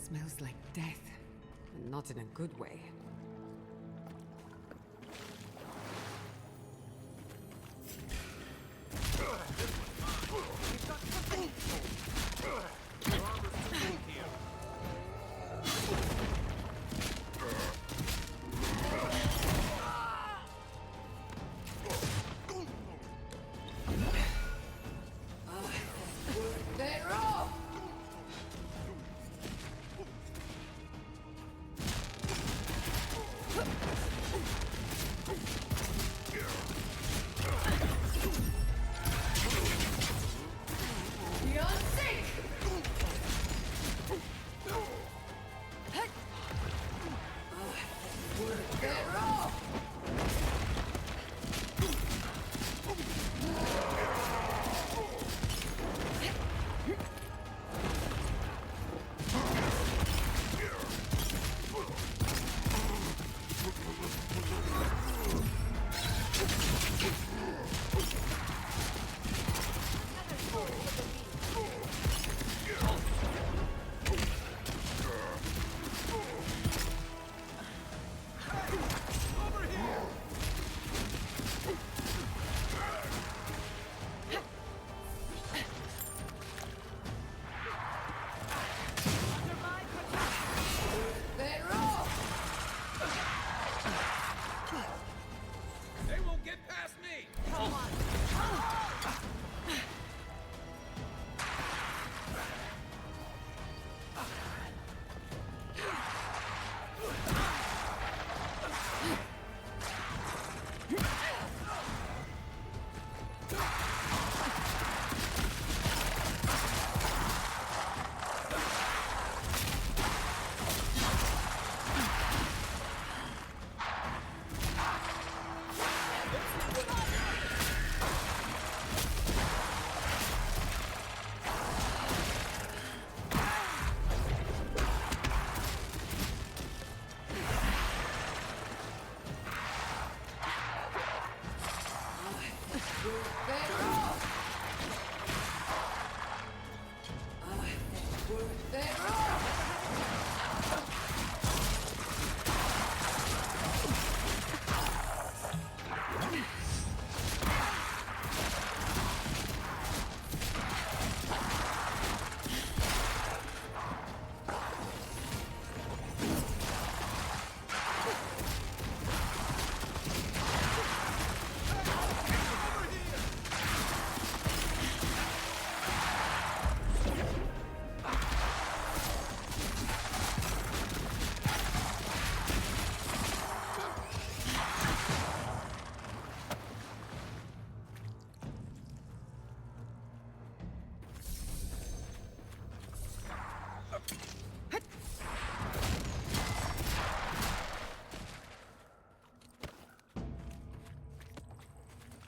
smells like death, and not in a good way.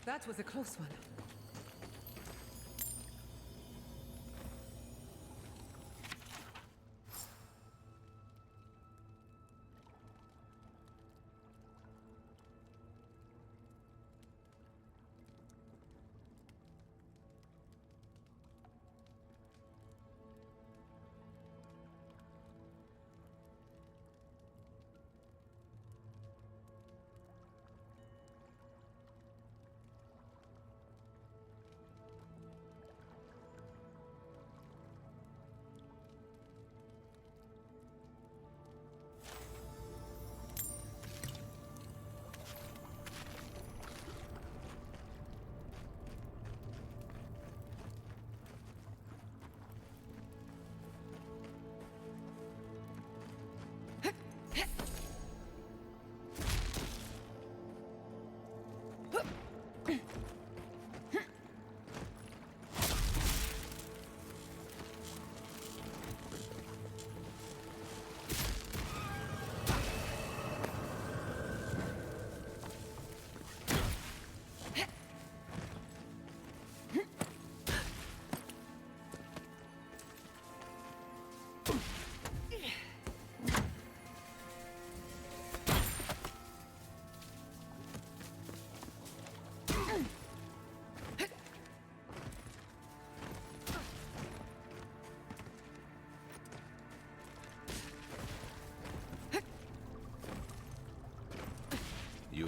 That was a close one.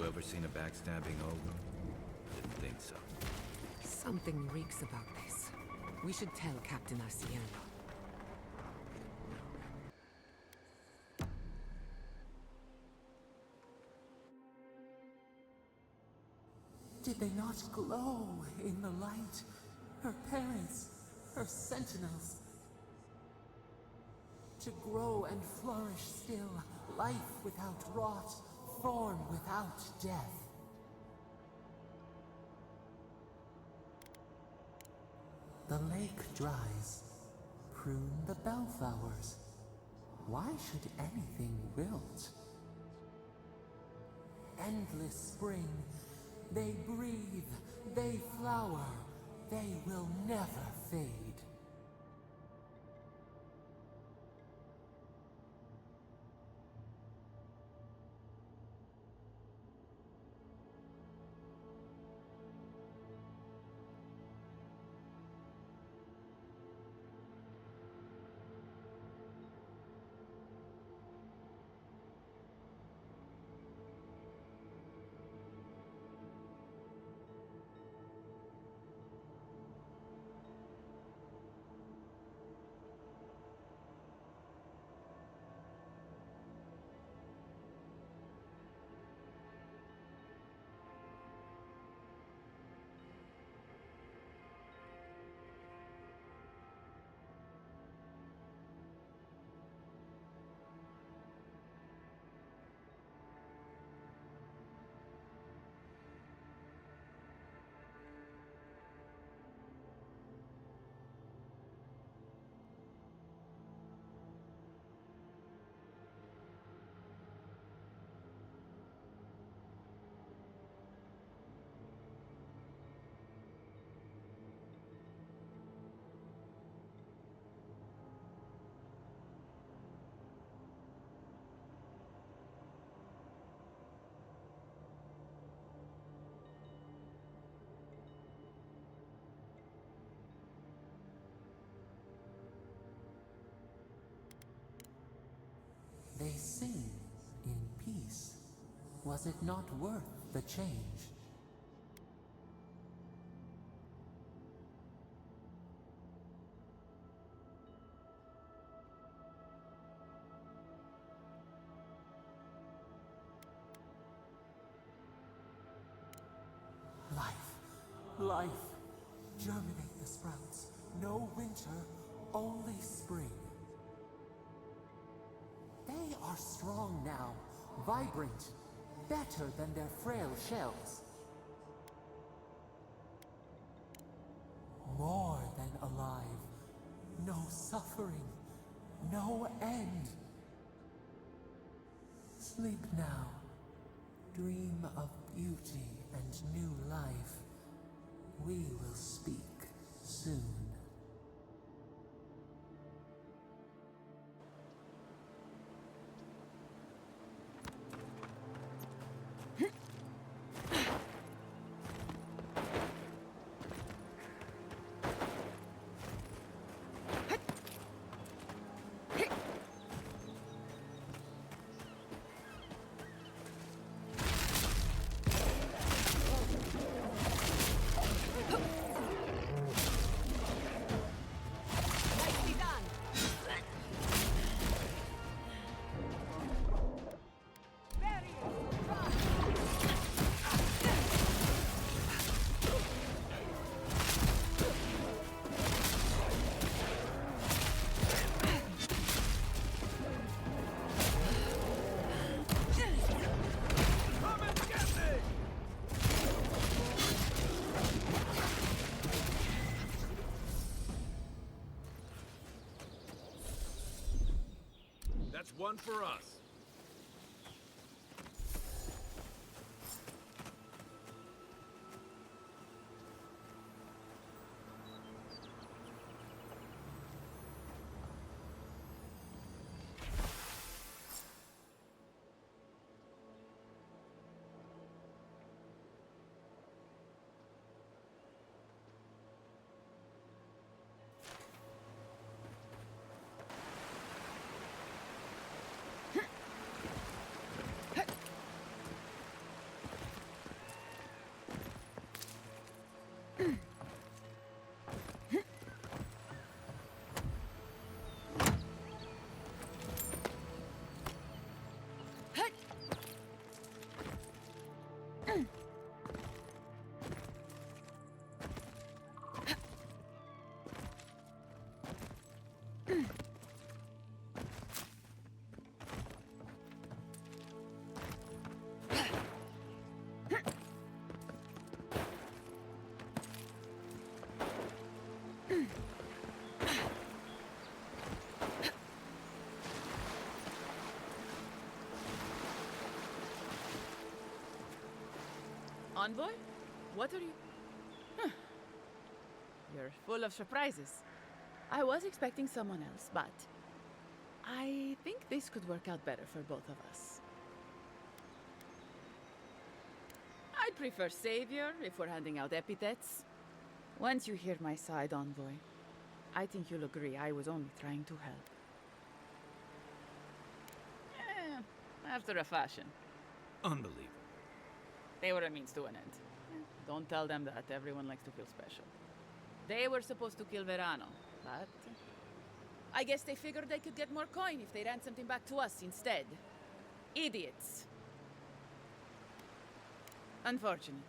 You ever seen a backstabbing ogre? Didn't think so. Something reeks about this. We should tell Captain Hacienda. Did they not glow in the light? Her parents, her sentinels. To grow and flourish still, life without rot, form without death. The lake dries. Prune the bellflowers. Why should anything wilt? Endless spring. They breathe, they flower, they will never fade. They sing in peace. Was it not worth the change? Life. Germinate the sprouts. No winter, only spring. They are strong now, vibrant, better than their frail shells. More than alive. No suffering, no end. Sleep now. Dream of beauty and new life. We will speak soon. That's one for us. Envoy? What are you... Huh. You're full of surprises. I was expecting someone else, but... I think this could work out better for both of us. I'd prefer Savior if we're handing out epithets. Once you hear my side, Envoy, I think you'll agree I was only trying to help. After a fashion. Unbelievable. They were a means to an end. Don't tell them that. Everyone likes to feel special. They were supposed to kill Verano, but... I guess they figured they could get more coin if they ransomed him back to us instead. Idiots. Unfortunately.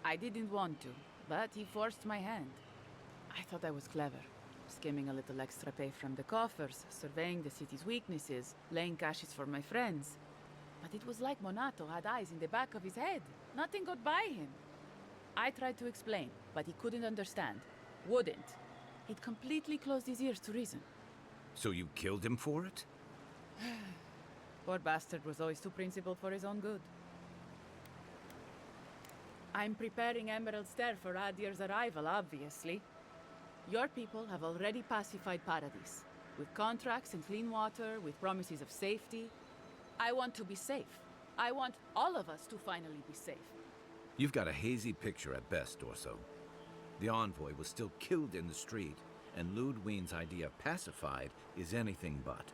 I didn't want to, but he forced my hand. I thought I was clever. Skimming a little extra pay from the coffers, surveying the city's weaknesses, laying caches for my friends. But it was like Monato had eyes in the back of his head. Nothing got by him. I tried to explain, but he couldn't understand. Wouldn't. He'd completely closed his ears to reason. So you killed him for it? Poor bastard was always too principled for his own good. I'm preparing Emerald Stair for Adir's arrival, obviously. Your people have already pacified Paradise. With contracts and clean water, with promises of safety. I want to be safe. I want all of us to finally be safe. You've got a hazy picture at best, Dorso. The Envoy was still killed in the street, and Ludwine's idea of pacified is anything but.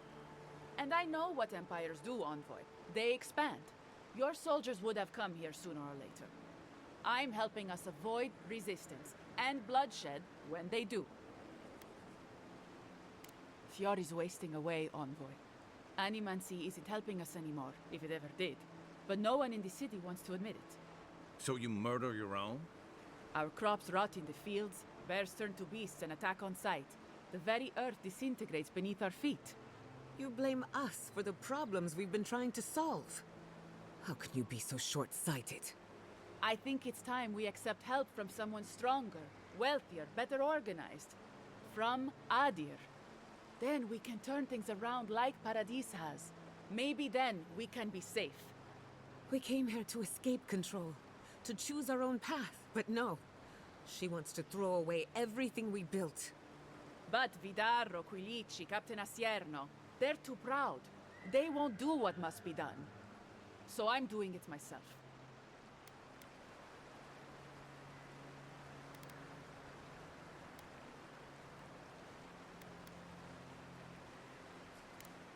And I know what empires do, Envoy. They expand. Your soldiers would have come here sooner or later. I'm helping us avoid resistance and bloodshed when they do. Fjord is wasting away, Envoy. Animancy isn't helping us anymore, if it ever did. But no one in the city wants to admit it. So you murder your own? Our crops rot in the fields, bears turn to beasts and attack on sight. The very earth disintegrates beneath our feet. You blame us for the problems we've been trying to solve. How can you be so short-sighted? I think it's time we accept help from someone stronger, wealthier, better organized. From Adir. Then we can turn things around like Paradis has. Maybe then we can be safe. We came here to escape control, to choose our own path, but no. She wants to throw away everything we built. But Vidarro, Quilici, Captain Asierno, they're too proud. They won't do what must be done. So I'm doing it myself.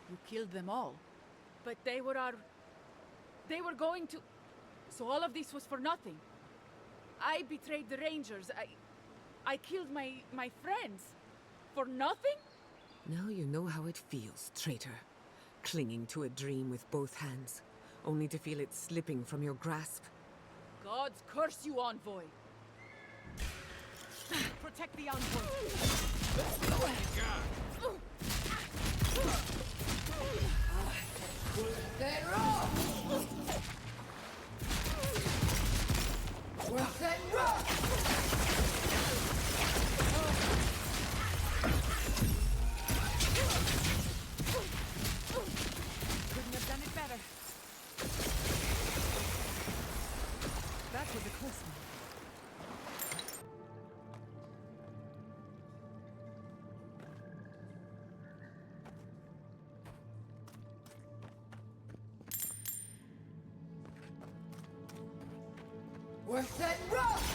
You killed them all. But they were going to... So all of this was for nothing. I betrayed the Rangers. I killed my friends. For nothing? Now you know how it feels, traitor. Clinging to a dream with both hands, only to feel it slipping from your grasp. Gods curse you, Envoy! Protect the Envoy! Couldn't have done it better. That was a close one. We're set rough!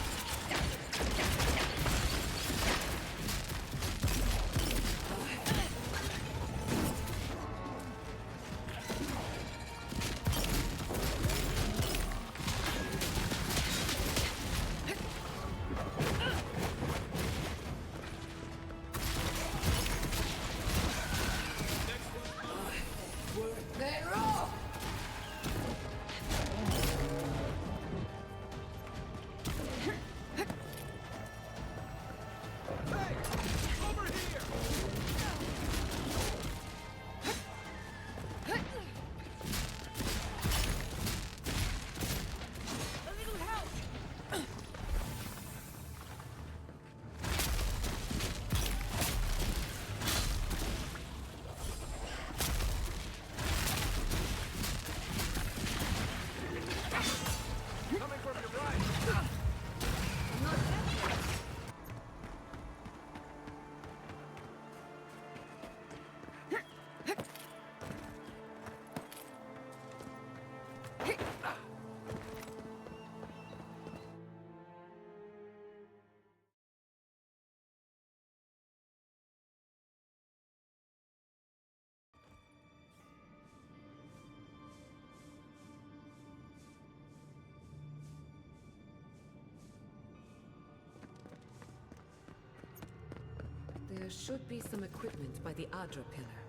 There should be some equipment by the Adra pillar.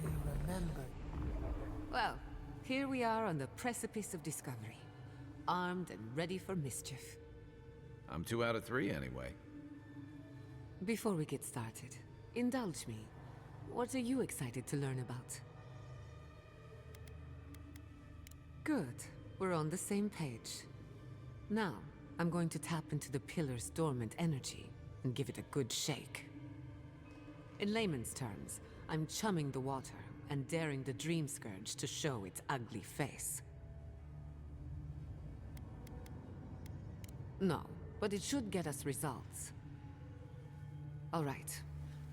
We remember. Well, here we are on the precipice of discovery. Armed and ready for mischief. I'm 2 out of 3 anyway. Before we get started, indulge me. What are you excited to learn about? Good. We're on the same page. Now, I'm going to tap into the pillar's dormant energy and give it a good shake. In layman's terms, I'm chumming the water and daring the Dream Scourge to show its ugly face. No, but it should get us results. All right.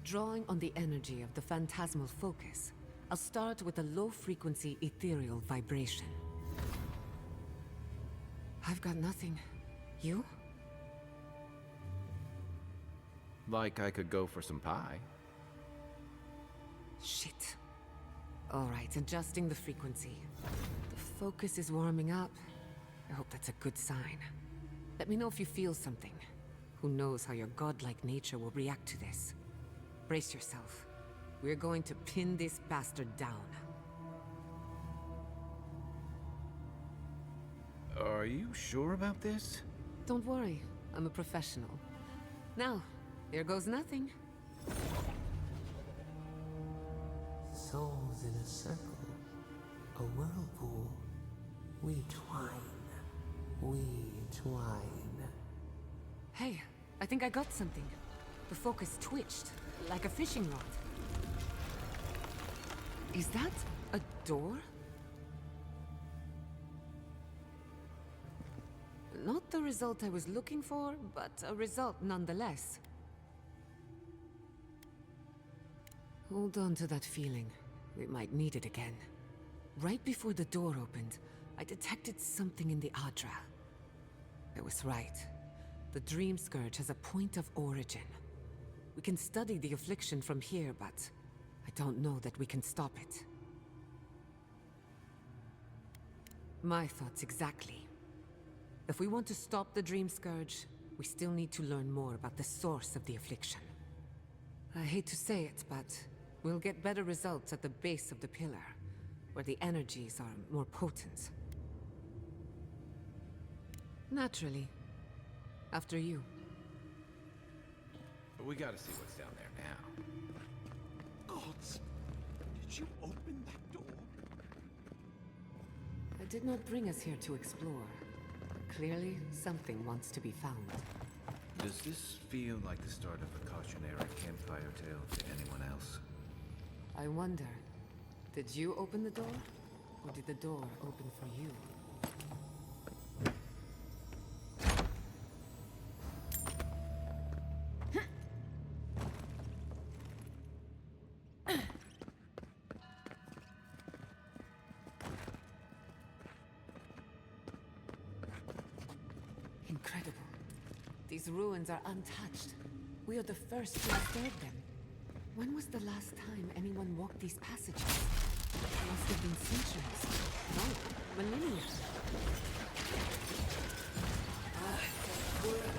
Drawing on the energy of the phantasmal focus, I'll start with a low-frequency ethereal vibration. I've got nothing. You? Like I could go for some pie. Shit. All right, adjusting the frequency. The focus is warming up. I hope that's a good sign. Let me know if you feel something. Who knows how your godlike nature will react to this. Brace yourself. We're going to pin this bastard down. Are you sure about this? Don't worry, I'm a professional. Now, there goes nothing. Souls in a circle, a whirlpool. We twine. We twine. Hey, I think I got something. The focus twitched, like a fishing rod. Is that a door? Not the result I was looking for, but a result nonetheless. Hold on to that feeling. We might need it again. Right before the door opened, I detected something in the Adra. I was right. The Dream Scourge has a point of origin. We can study the affliction from here, but I don't know that we can stop it. My thoughts exactly. If we want to stop the Dream Scourge, we still need to learn more about the source of the affliction. I hate to say it, but we'll get better results at the base of the pillar, where the energies are more potent. Naturally. After you. But we gotta see what's down there now. Gods! Did you open that door? I did not bring us here to explore. Clearly, something wants to be found. Does this feel like the start of a cautionary campfire tale to anyone else? I wonder, did you open the door? Or did the door open for you? Incredible. These ruins are untouched. We are the first to disturb them. When was the last time anyone walked these passages? It must have been centuries. No, millennia.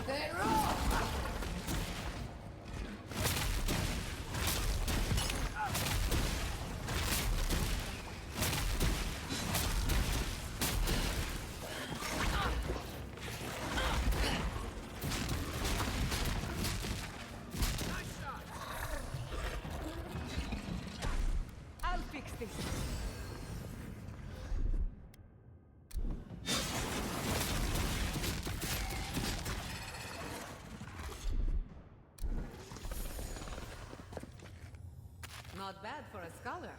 They're off! Not bad for a scholar.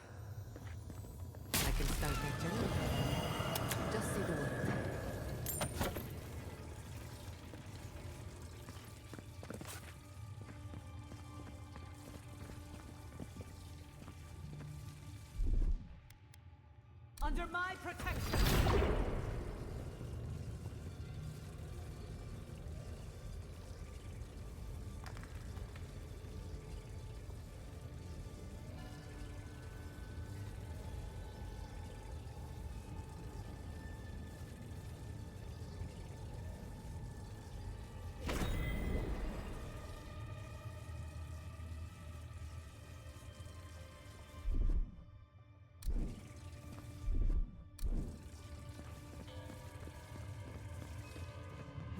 I can start that journey. Just say the word. Under my protection!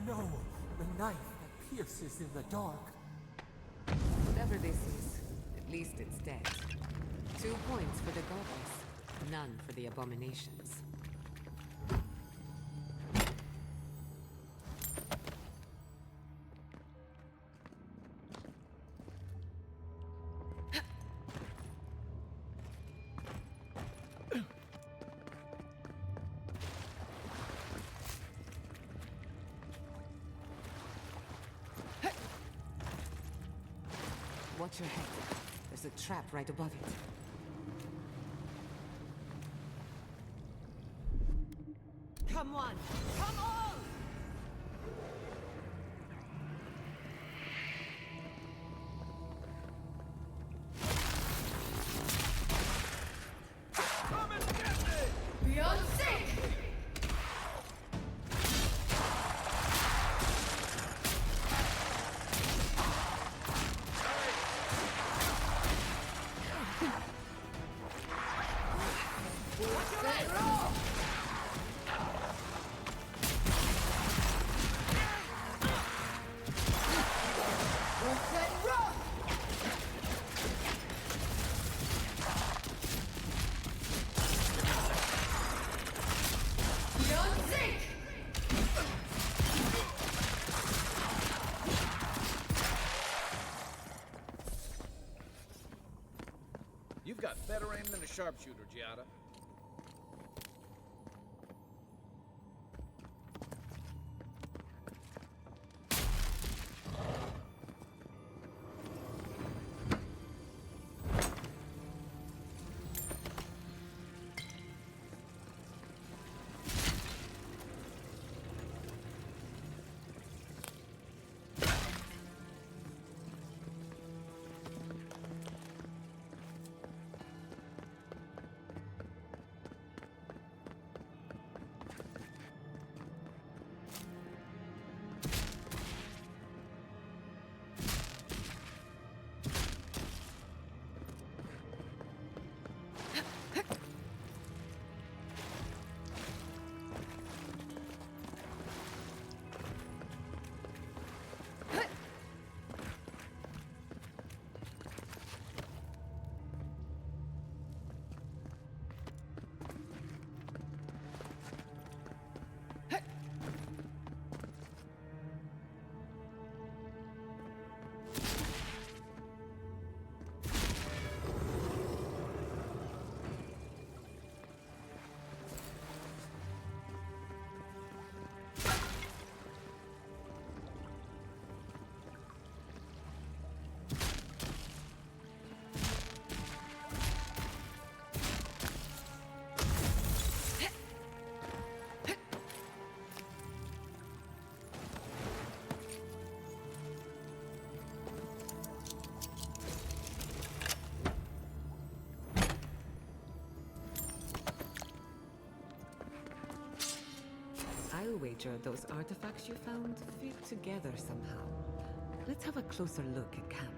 know, the knife that pierces in the dark. Whatever this is, at least it's dead. 2 points for the goddess, none for the abominations. Watch your head. There's a trap right above it. Come on! Come on! Come and get me! Beyond sick! You've got better aim than a sharpshooter, Giada. I'll wager those artifacts you found fit together somehow. Let's have a closer look at camp.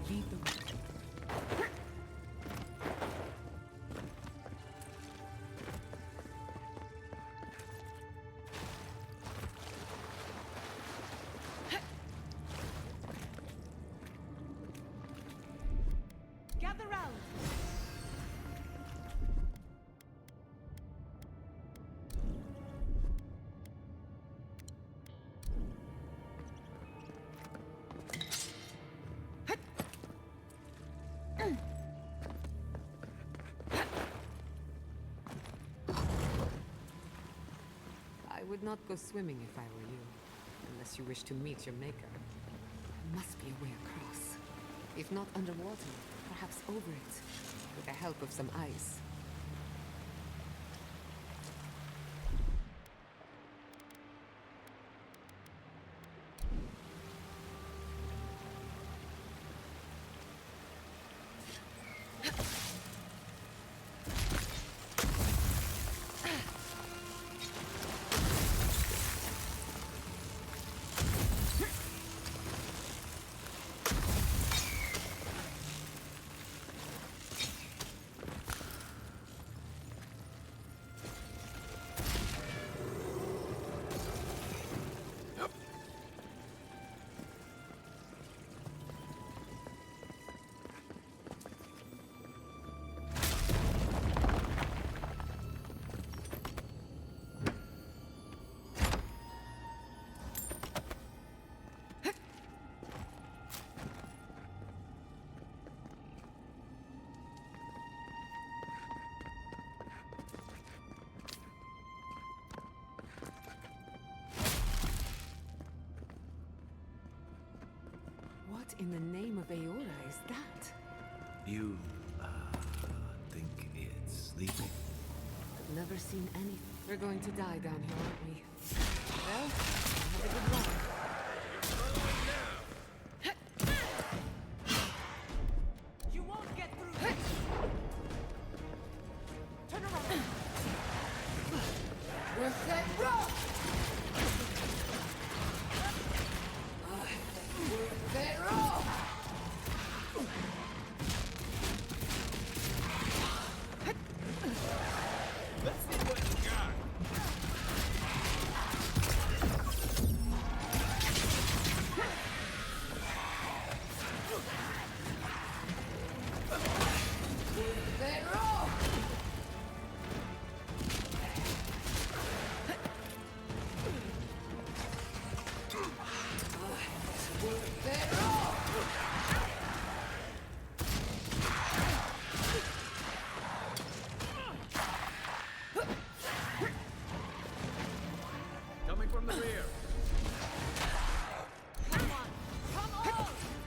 Lead the way. Gather round! I would not go swimming if I were you, unless you wish to meet your maker. There must be a way across. If not underwater, perhaps over it, with the help of some ice. What in the name of Eora is that? You, think it's sleeping? I've never seen anything. We're going to die down here, aren't we? Well, have a good one. You won't get through this! Turn around! We're set, roll! We're set, roll! Let's see what you got! Coming from the rear. Come on! Come on!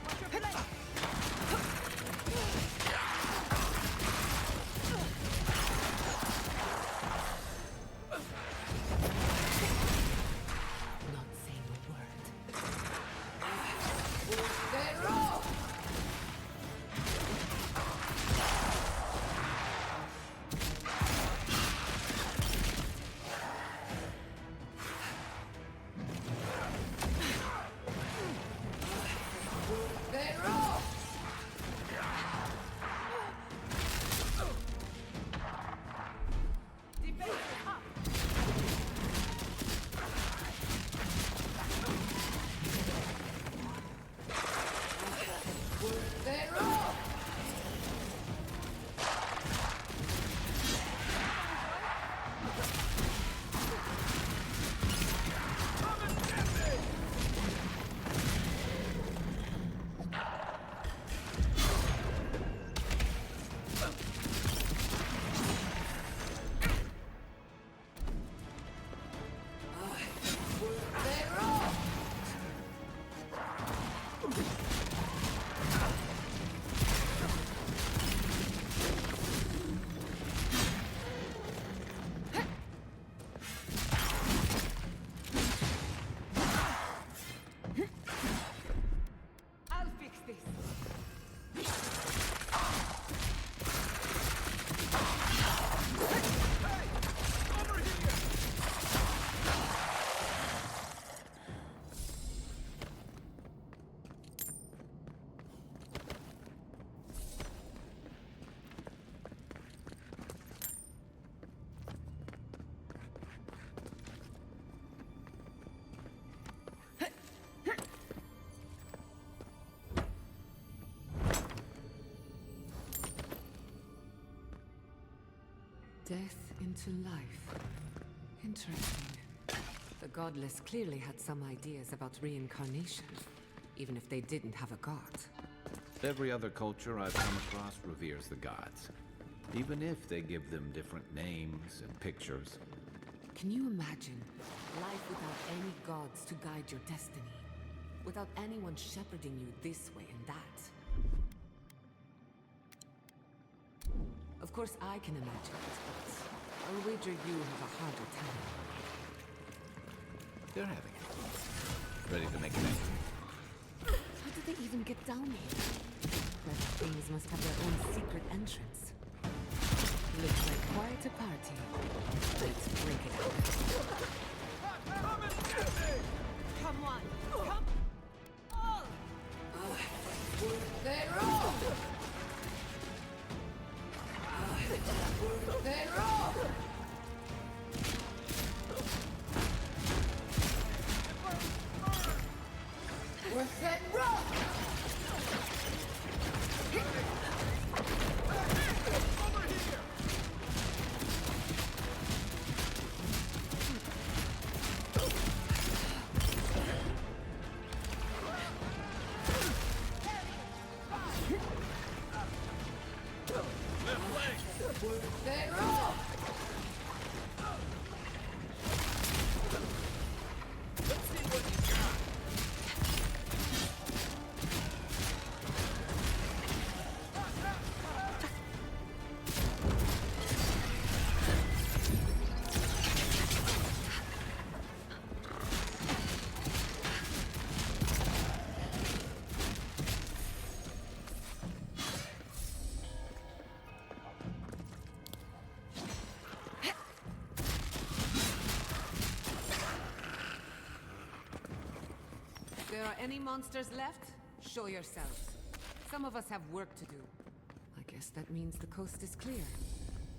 What's your plan? Not saying a word. I'll fix this! Death into life. Interesting. The godless clearly had some ideas about reincarnation, even if they didn't have a god. Every other culture I've come across reveres the gods, even if they give them different names and pictures. Can you imagine life without any gods to guide your destiny? Without anyone shepherding you this way and that? Of course I can imagine it, but I'll wager you have a harder time. They're having it. Ready to make an exit. How did they even get down here? Clever things must have their own secret entrance. Looks like quite a party. Let's break it up. Come on! Come on! They're all! They're all! We're set rock! there are any monsters left, show yourselves. Some of us have work to do. I guess that means the coast is clear.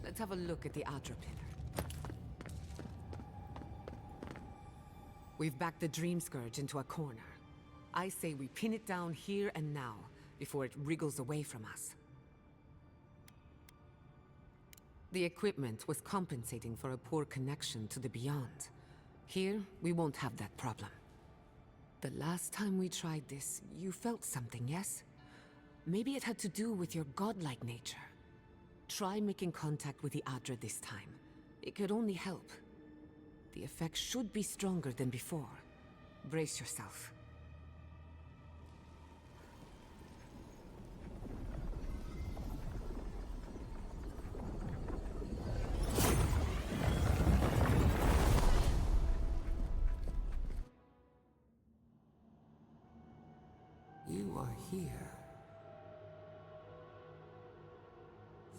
Let's have a look at the Adra pillar. We've backed the Dream Scourge into a corner. I say we pin it down here and now, before it wriggles away from us. The equipment was compensating for a poor connection to the Beyond. Here, we won't have that problem. The last time we tried this, you felt something, yes? Maybe it had to do with your godlike nature. Try making contact with the Adra this time. It could only help. The effect should be stronger than before. Brace yourself. You are here.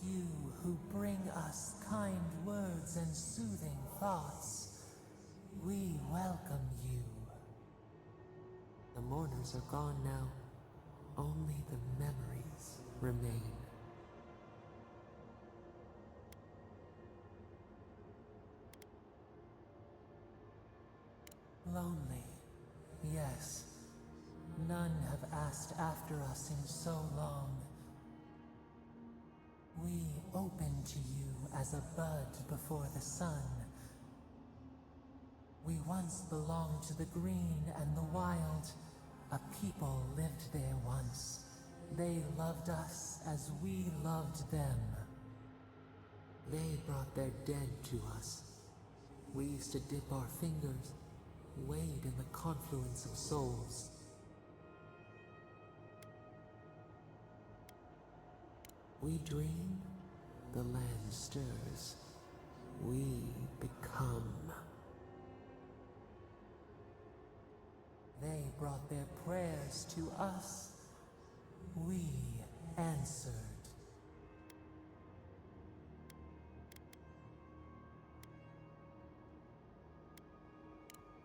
You who bring us kind words and soothing thoughts. We welcome you. The mourners are gone now. Only the memories remain. Lonely, yes. None have asked after us in so long. We open to you as a bud before the sun. We once belonged to the green and the wild. A people lived there once. They loved us as we loved them. They brought their dead to us. We used to dip our fingers, wade in the confluence of souls. We dream, the land stirs. We become. They brought their prayers to us. We answered.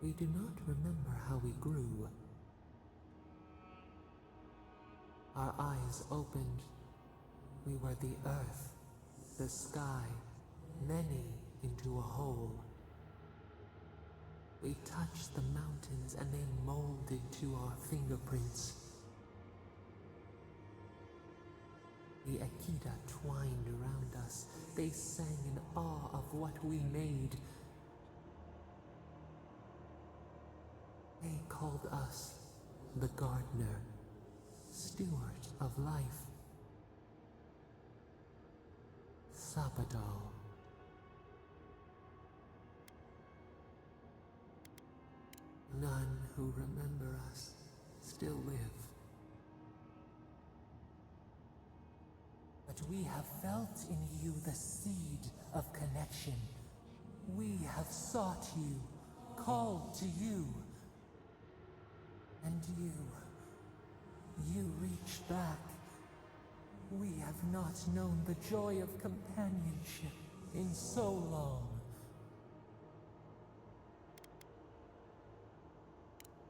We do not remember how we grew. Our eyes opened. We were the earth, the sky, many into a whole. We touched the mountains and they molded to our fingerprints. The Akita twined around us. They sang in awe of what we made. They called us the gardener, steward of life. Sapadal. None who remember us still live. But we have felt in you the seed of connection. We have sought you, called to you. And you reached back. We have not known the joy of companionship in so long.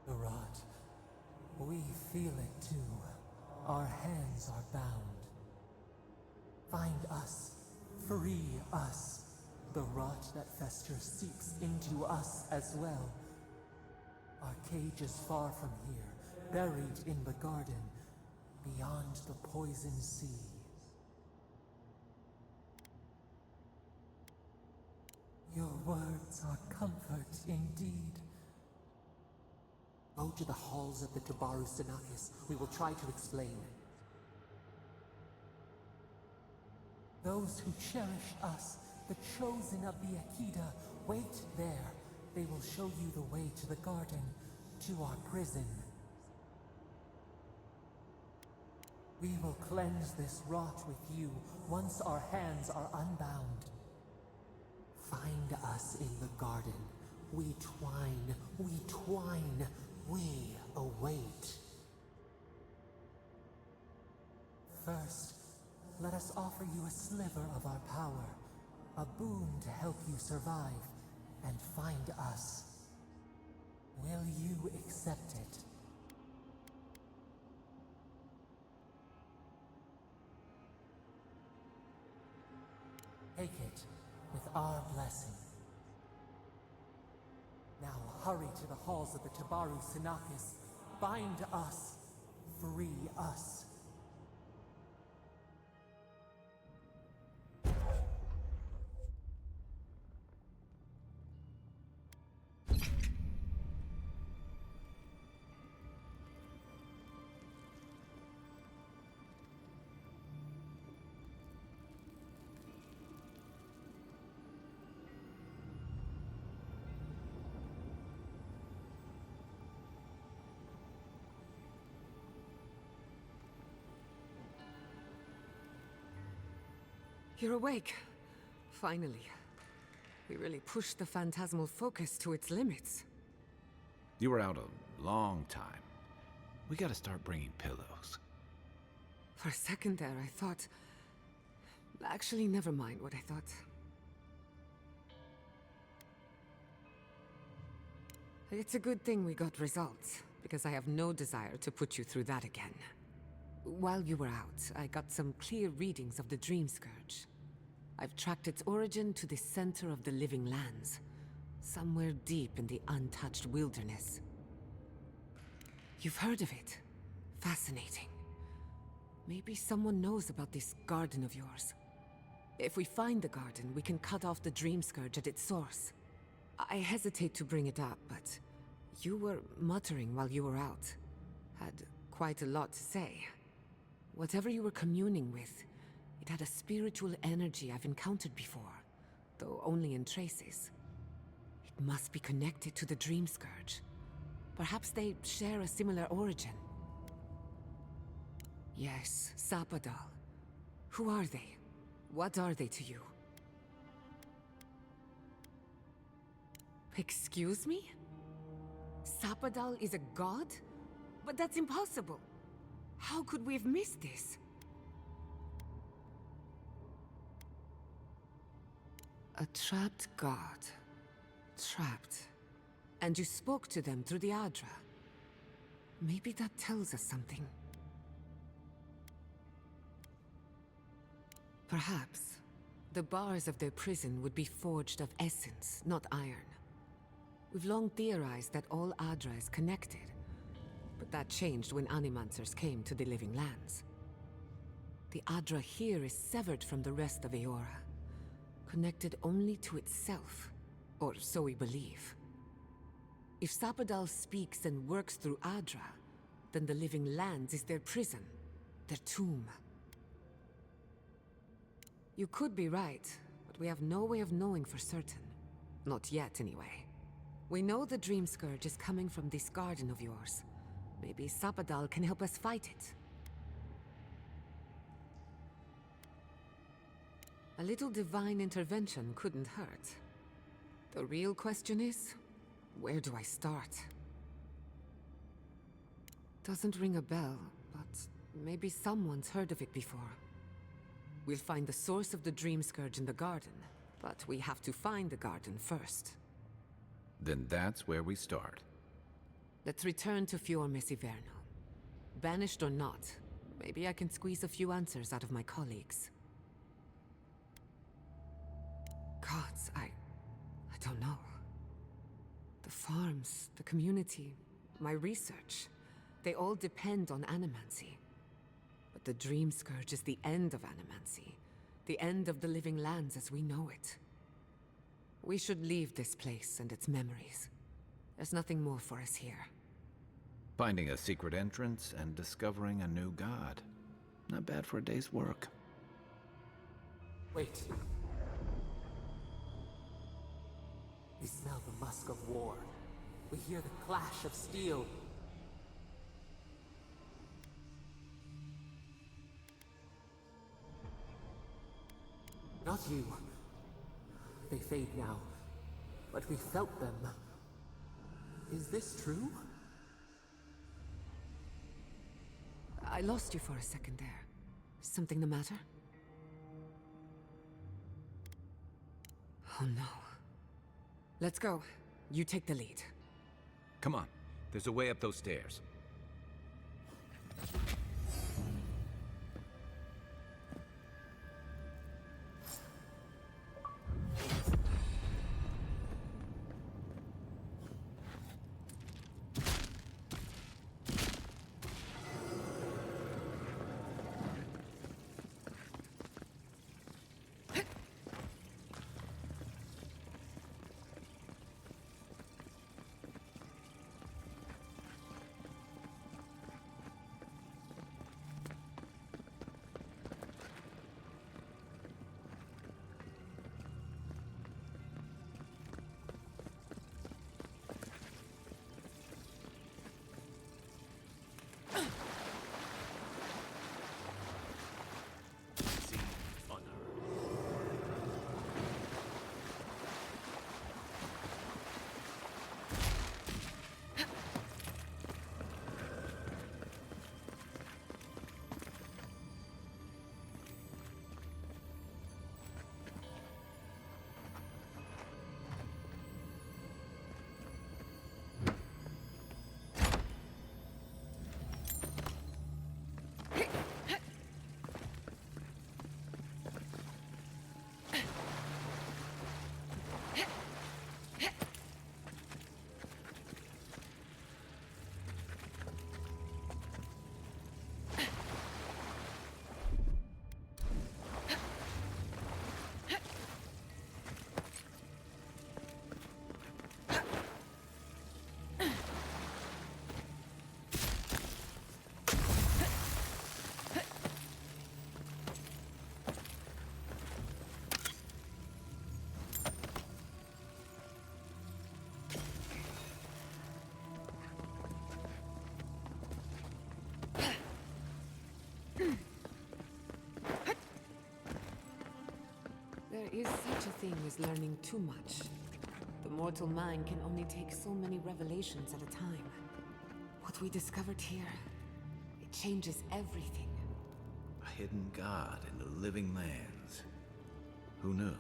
The rot, we feel it too. Our hands are bound. Find us, free us. The rot that festers seeps into us as well. Our cage is far from here, buried in the garden, beyond the poison sea. Your words are comfort indeed. Go to the halls of the Tabaru Sinakis. We will try to explain. Those who cherish us, the chosen of the Akita, wait there. They will show you the way to the garden, to our prison. We will cleanse this rot with you once our hands are unbound. Find us in the garden. We twine, we await. First, let us offer you a sliver of our power, a boon to help you survive and find us. Will you accept it? our blessing. Now hurry to the halls of the Tabaru Sinakis. Bind us. Free us. You're awake. Finally. We really pushed the phantasmal focus to its limits. You were out a long time. We gotta start bringing pillows. For a second there, I thought... Actually, never mind what I thought. It's a good thing we got results, because I have no desire to put you through that again. While you were out, I got some clear readings of the Dream Scourge. I've tracked its origin to the center of the living lands, somewhere deep in the untouched wilderness. You've heard of it. Fascinating. Maybe someone knows about this garden of yours. If we find the garden, we can cut off the Dream Scourge at its source. I hesitate to bring it up, but you were muttering while you were out. Had quite a lot to say. Whatever you were communing with, it had a spiritual energy I've encountered before, though only in traces. It must be connected to the Dream Scourge. Perhaps they share a similar origin. Yes, Sapadal. Who are they? What are they to you? Excuse me? Sapadal is a god? But that's impossible. How could we have missed this? A trapped god. Trapped. And you spoke to them through the Adra. Maybe that tells us something. Perhaps the bars of their prison would be forged of essence, not iron. We've long theorized that all Adra is connected, but that changed when Animancers came to the Living Lands. The Adra here is severed from the rest of Eora, connected only to itself, or so we believe. If Sapadal speaks and works through Adra, then the Living Lands is their prison, their tomb. You could be right, but we have no way of knowing for certain. Not yet, anyway. We know the Dream Scourge is coming from this garden of yours. Maybe Sapadal can help us fight it. A little divine intervention couldn't hurt. The real question is, where do I start? Doesn't ring a bell, but maybe someone's heard of it before. We'll find the source of the Dream Scourge in the garden, but we have to find the garden first. Then that's where we start. Let's return to Fior Messiverno. Banished or not, maybe I can squeeze a few answers out of my colleagues. Gods, I don't know. The farms, the community, my research, they all depend on animancy. But the Dream Scourge is the end of animancy, the end of the Living Lands as we know it. We should leave this place and its memories. There's nothing more for us here. Finding a secret entrance and discovering a new god. Not bad for a day's work. Wait. We smell the musk of war. We hear the clash of steel. Not you. They fade now, but we felt them. Is this true? I lost you for a second there. Something the matter? Oh no. Let's go. You take the lead. Come on. There's a way up those stairs. is such a thing as learning too much. The mortal mind can only take so many revelations at a time. What we discovered here, it changes everything. A hidden god in the living lands. Who knew?